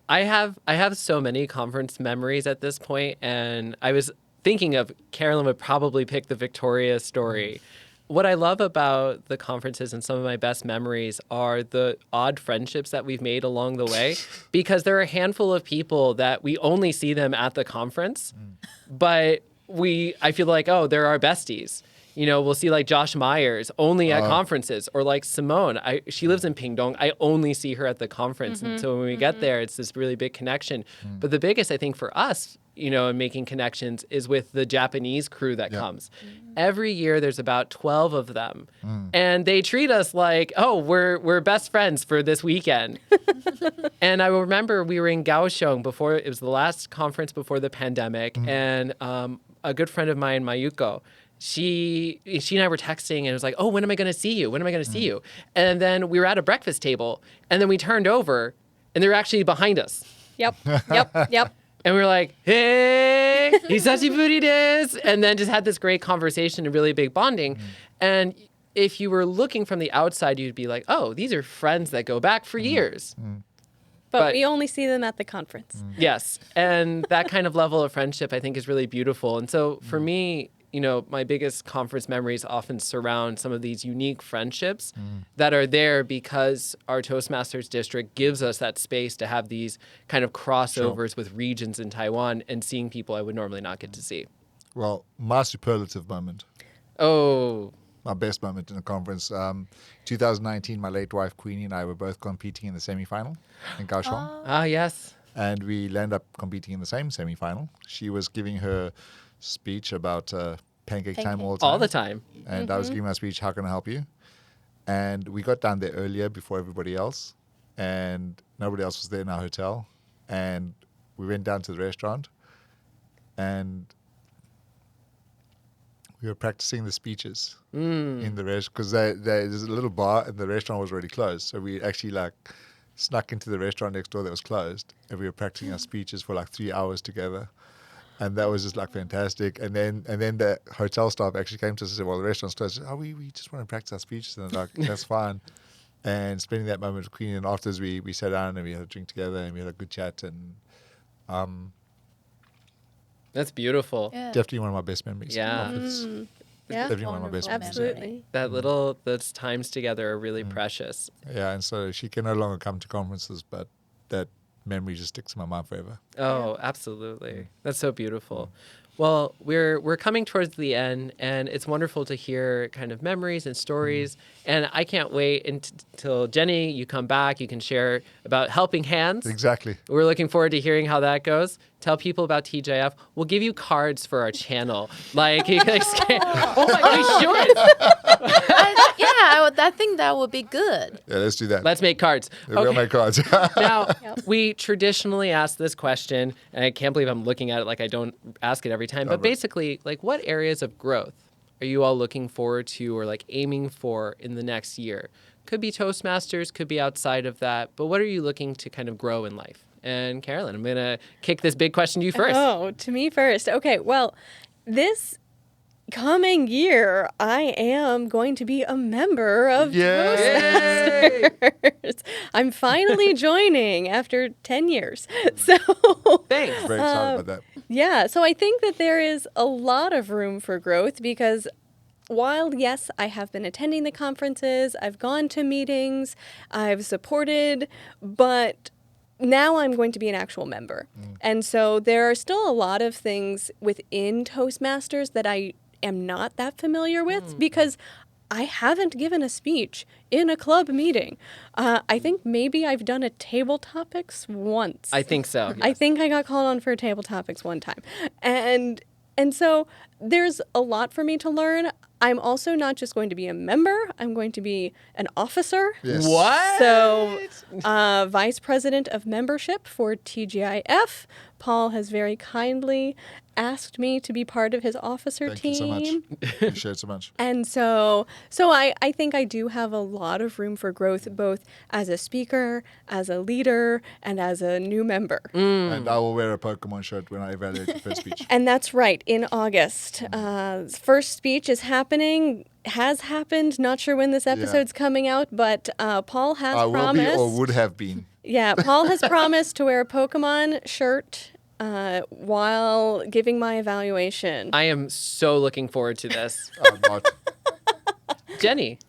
I have so many conference memories at this point, and I was thinking of Carolyn would probably pick the Victoria story. What I love about the conferences and some of my best memories are the odd friendships that we've made along the way, because there are a handful of people that we only see them at the conference, but I feel like, oh, they're our besties. You know, we'll see like Josh Myers only at conferences, or like Simone. She lives in Pingdong. I only see her at the conference. And so when we get there, it's this really big connection. But the biggest, I think, for us, you know, in making connections is with the Japanese crew that comes. Every year there's about 12 of them. And they treat us like, oh, we're best friends for this weekend. And I will remember we were in Kaohsiung before, it was the last conference before the pandemic. And a good friend of mine, Mayuko, she and I were texting, and it was like, oh, when am I going to see you? When am I going to see you? And then we were at a breakfast table, and then we turned over, and they were actually behind us. Yep. And we were like, hey, hisashiburi desu. And then just had this great conversation and really big bonding. And if you were looking from the outside, you'd be like, oh, these are friends that go back for years. But we only see them at the conference. Yes. And that kind of level of friendship, I think, is really beautiful. And so for me, you know, my biggest conference memories often surround some of these unique friendships that are there because our Toastmasters district gives us that space to have these kind of crossovers with regions in Taiwan and seeing people I would normally not get to see. Well, my superlative moment, Oh, my best moment in the conference, 2019, my late wife, Queenie, and I were both competing in the semifinal in Kaohsiung. yes. And we landed up competing in the same semifinal. She was giving her speech about pancake time all the time. All the time. And I was giving my speech, how can I help you? And we got down there earlier before everybody else. And nobody else was there in our hotel. And we went down to the restaurant. And we were practicing the speeches in the restaurant. Because there's a little bar and the restaurant was already closed. So we actually snuck into the restaurant next door that was closed. And we were practicing our speeches for 3 hours together. And that was just fantastic. And then the hotel staff actually came to us and said, well, the restaurant's closed. Oh, we just want to practice our speeches. And that's fine. And spending that moment with Queenie, and afterwards we sat down and we had a drink together and we had a good chat. And That's beautiful. Yeah. definitely one of my best memories. Yeah. Yeah, Definitely one of my best memories. absolutely. Those times together are really precious. Yeah, and so she can no longer come to conferences, but that memory just sticks in my mind forever. Oh, absolutely. That's so beautiful. Well, we're coming towards the end, and it's wonderful to hear kind of memories and stories. And I can't wait until Jenny, you come back. You can share about Helping Hands. Exactly. We're looking forward to hearing how that goes. Tell people about TGIF. We'll give you cards for our channel. You guys can, oh my God, we should. I think that would be good. Yeah, let's do that. Let's make cards. We'll make cards. Now, we traditionally ask this question, and I can't believe I'm looking at it like I don't ask it every time. But basically, what areas of growth are you all looking forward to or aiming for in the next year? Could be Toastmasters, could be outside of that. But what are you looking to kind of grow in life? And Carolyn, I'm going to kick this big question to you first. Oh, to me first. Okay, well, this coming year, I am going to be a member of Yay! Toastmasters. I'm finally joining after 10 years. So, Thanks. Very excited about that. yeah, so I think that there is a lot of room for growth because while, yes, I have been attending the conferences, I've gone to meetings, I've supported, but now I'm going to be an actual member. And so there are still a lot of things within Toastmasters that I am not that familiar with because I haven't given a speech in a club meeting. I think maybe I've done a table topics once. I think so. I think I got called on for a table topics one time. And so there's a lot for me to learn. I'm also not just going to be a member, I'm going to be an officer. Yes. What? So, Vice President of Membership for TGIF. Paul has very kindly asked me to be part of his officer Thank team. you so much. Appreciate it so much. And so I think I do have a lot of room for growth, both as a speaker, as a leader, and as a new member. And I will wear a Pokemon shirt when I evaluate the first speech. And that's right, in August. First speech is happening, has happened. Not sure when this episode's coming out, but Paul has I will promised. be or would have been. Yeah, Paul has promised to wear a Pokemon shirt while giving my evaluation. I am so looking forward to this. I'm not. Jenny.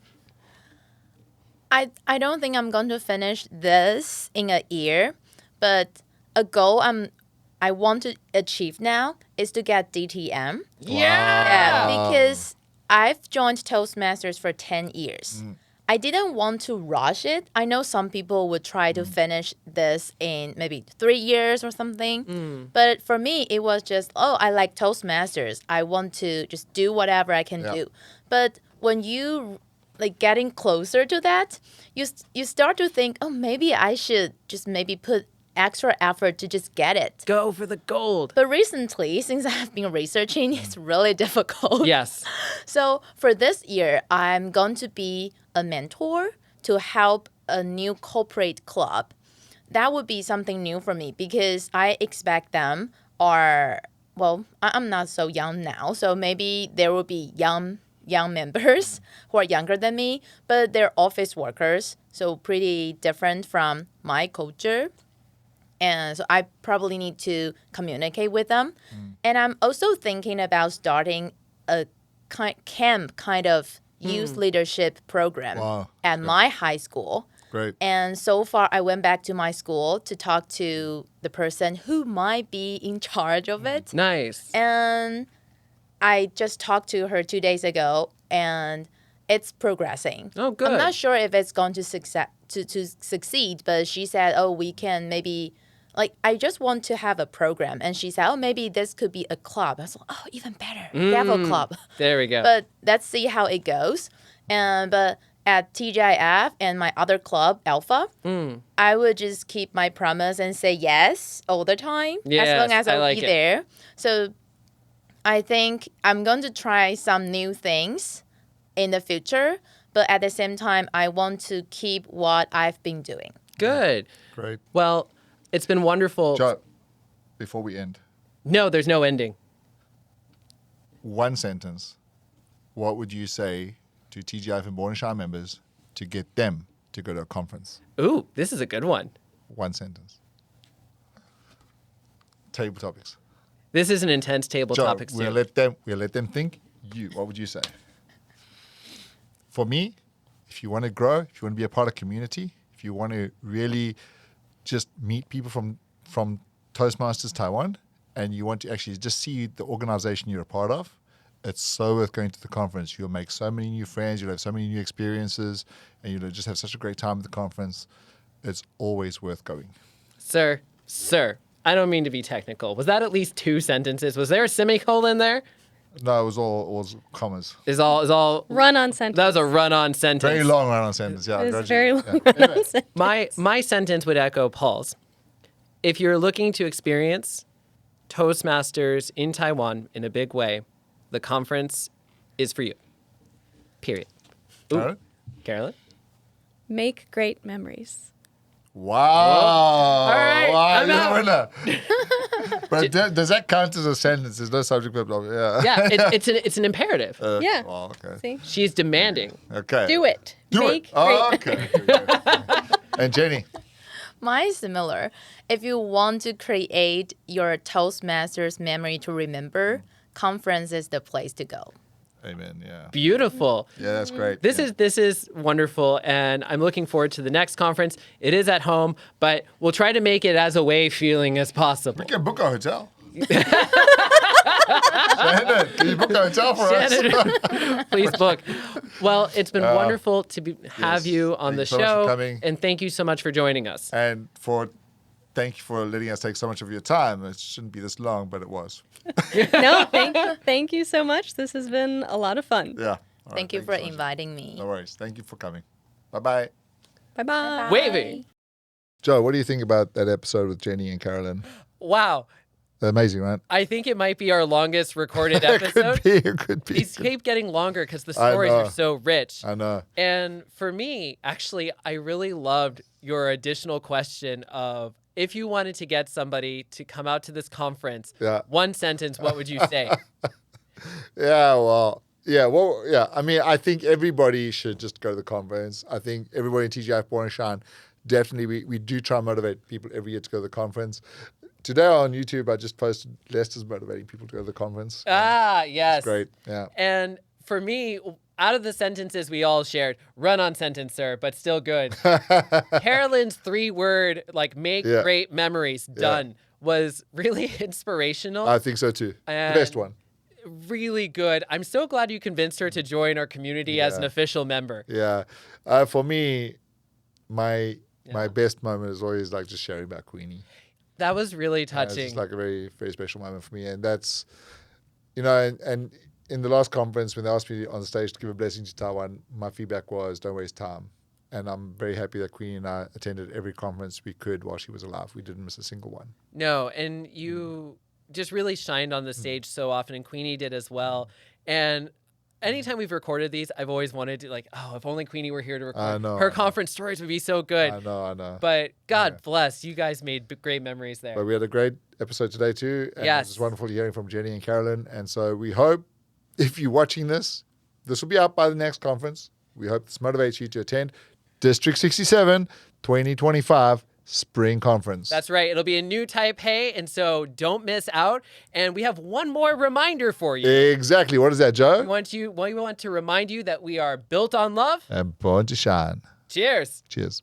I don't think I'm going to finish this in a year, but a goal I want to achieve now is to get DTM. Yeah, because I've joined Toastmasters for 10 years. I didn't want to rush it. I know some people would try to finish this in maybe 3 years or something. But for me, it was just, I like Toastmasters. I want to just do whatever I can do. But when you getting closer to that, you start to think, maybe I should just maybe put extra effort to just get it. Go for the gold. But recently, since I've been researching, it's really difficult. Yes. So for this year, I'm going to be a mentor to help a new corporate club. That would be something new for me because I expect them I'm not so young now, so maybe there will be young members who are younger than me, but they're office workers, so pretty different from my culture. And so I probably need to communicate with them. And I'm also thinking about starting a camp kind of youth leadership program at my high school. Great. And so far, I went back to my school to talk to the person who might be in charge of it. Nice. And I just talked to her 2 days ago, and it's progressing. Oh, good. I'm not sure if it's going to succeed, but she said, we can maybe, I just want to have a program. And she said, maybe this could be a club. I was like, even better. Devil club. There we go. But let's see how it goes. But at TGIF and my other club, Alpha, I would just keep my promise and say yes all the time as long as I'll be there. So I think I'm going to try some new things in the future, but at the same time, I want to keep what I've been doing. Good. Great. Well, it's been wonderful. Joe, before we end, No, there's no ending. one sentence. What would you say to TGIF and Born members to get them to go to a conference? Ooh, this is a good one. One sentence. Table topics. This is an intense table Joe, topics we'll too. let them think. What would you say? For me, if you want to grow, if you want to be a part of community, if you want to really just meet people from Toastmasters Taiwan, and you want to actually just see the organization you're a part of, it's so worth going to the conference. You'll make so many new friends, you'll have so many new experiences, and you'll just have such a great time at the conference. It's always worth going. Sir, I don't mean to be technical. Was that at least 2 sentences? Was there a semicolon there? No, it was commas. Is all Run-on sentence. That was a run-on sentence. Very long run-on sentence. Yeah, It was very long Yeah. run-on sentence. My sentence would echo Paul's. If you're looking to experience Toastmasters in Taiwan in a big way, the conference is for you. Period. Ooh. All right. Carolyn? Make great memories. Wow. All right, Wow, I'm you're out. the winner. But does that count as a sentence? There's no subject verb. Yeah. Yeah, it's an imperative. Yeah. Well, okay. See? She's demanding. Okay. Do it. Do Make it. Oh, great. okay. And Jenny. Mine is similar. If you want to create your Toastmasters memory to remember, conference is the place to go. Amen. Yeah. Beautiful. Yeah, that's great. This Yeah. is wonderful, and I'm looking forward to the next conference. It is at home, but we'll try to make it as away feeling as possible. We can book a hotel. Shannon, can you book a hotel for us? Shannon, please book. Well, it's been wonderful to have yes. you on Thank the you so much for show, coming. and thank you so much for joining us. And thank you for letting us take so much of your time. It shouldn't be this long, but it was. No, thank you so much. This has been a lot of fun. Yeah. All right, Thank you for so much. inviting me. No worries. Thank you for coming. Bye-bye. Bye-bye. Waving. Joe, what do you think about that episode with Jenny and Carolyn? Wow. Amazing, right? I think it might be our longest recorded It episode. could be. These keep getting longer because the I stories know. are so rich. I know. And for me, actually, I really loved your additional question of if you wanted to get somebody to come out to this conference, Yeah. one sentence, what would you say? Yeah. I mean, I think everybody should just go to the conference. I think everybody in TGIF, Born and Shan, definitely, we do try and motivate people every year to go to the conference. Today on YouTube, I just posted Lester's motivating people to go to the conference. Yes. Great. Yeah. And for me, out of the sentences we all shared, run on sentence, sir, but still good. Carolyn's 3-word, make Yeah. great memories, done, was really inspirational. I think so too. The And- best one. Really good. I'm so glad you convinced her to join our community as an official member. Yeah. For me, my best moment is always just sharing about Queenie. That was really It's touching. just a very, very special moment for me. And that's, and in the last conference, when they asked me on the stage to give a blessing to Taiwan, my feedback was don't waste time. And I'm very happy that Queenie and I attended every conference we could while she was alive. We didn't miss a single one. No, and you just really shined on the stage so often, and Queenie did as well. And anytime we've recorded these, I've always wanted to if only Queenie were here to record. I know, Her I know. conference stories would be so good. I know. But God bless, you guys made great memories there. But we had a great episode today too. And Yes. It's wonderful hearing from Jenny and Carolyn. And so we hope if you're watching this will be out by the next conference. We hope this motivates you to attend District 67 2025 Spring Conference. That's right. It'll be in New Taipei, and so don't miss out. And we have one more reminder for you. Exactly. What is that, Joe? We want to remind you that we are built on love. And born to shine. Cheers. Cheers.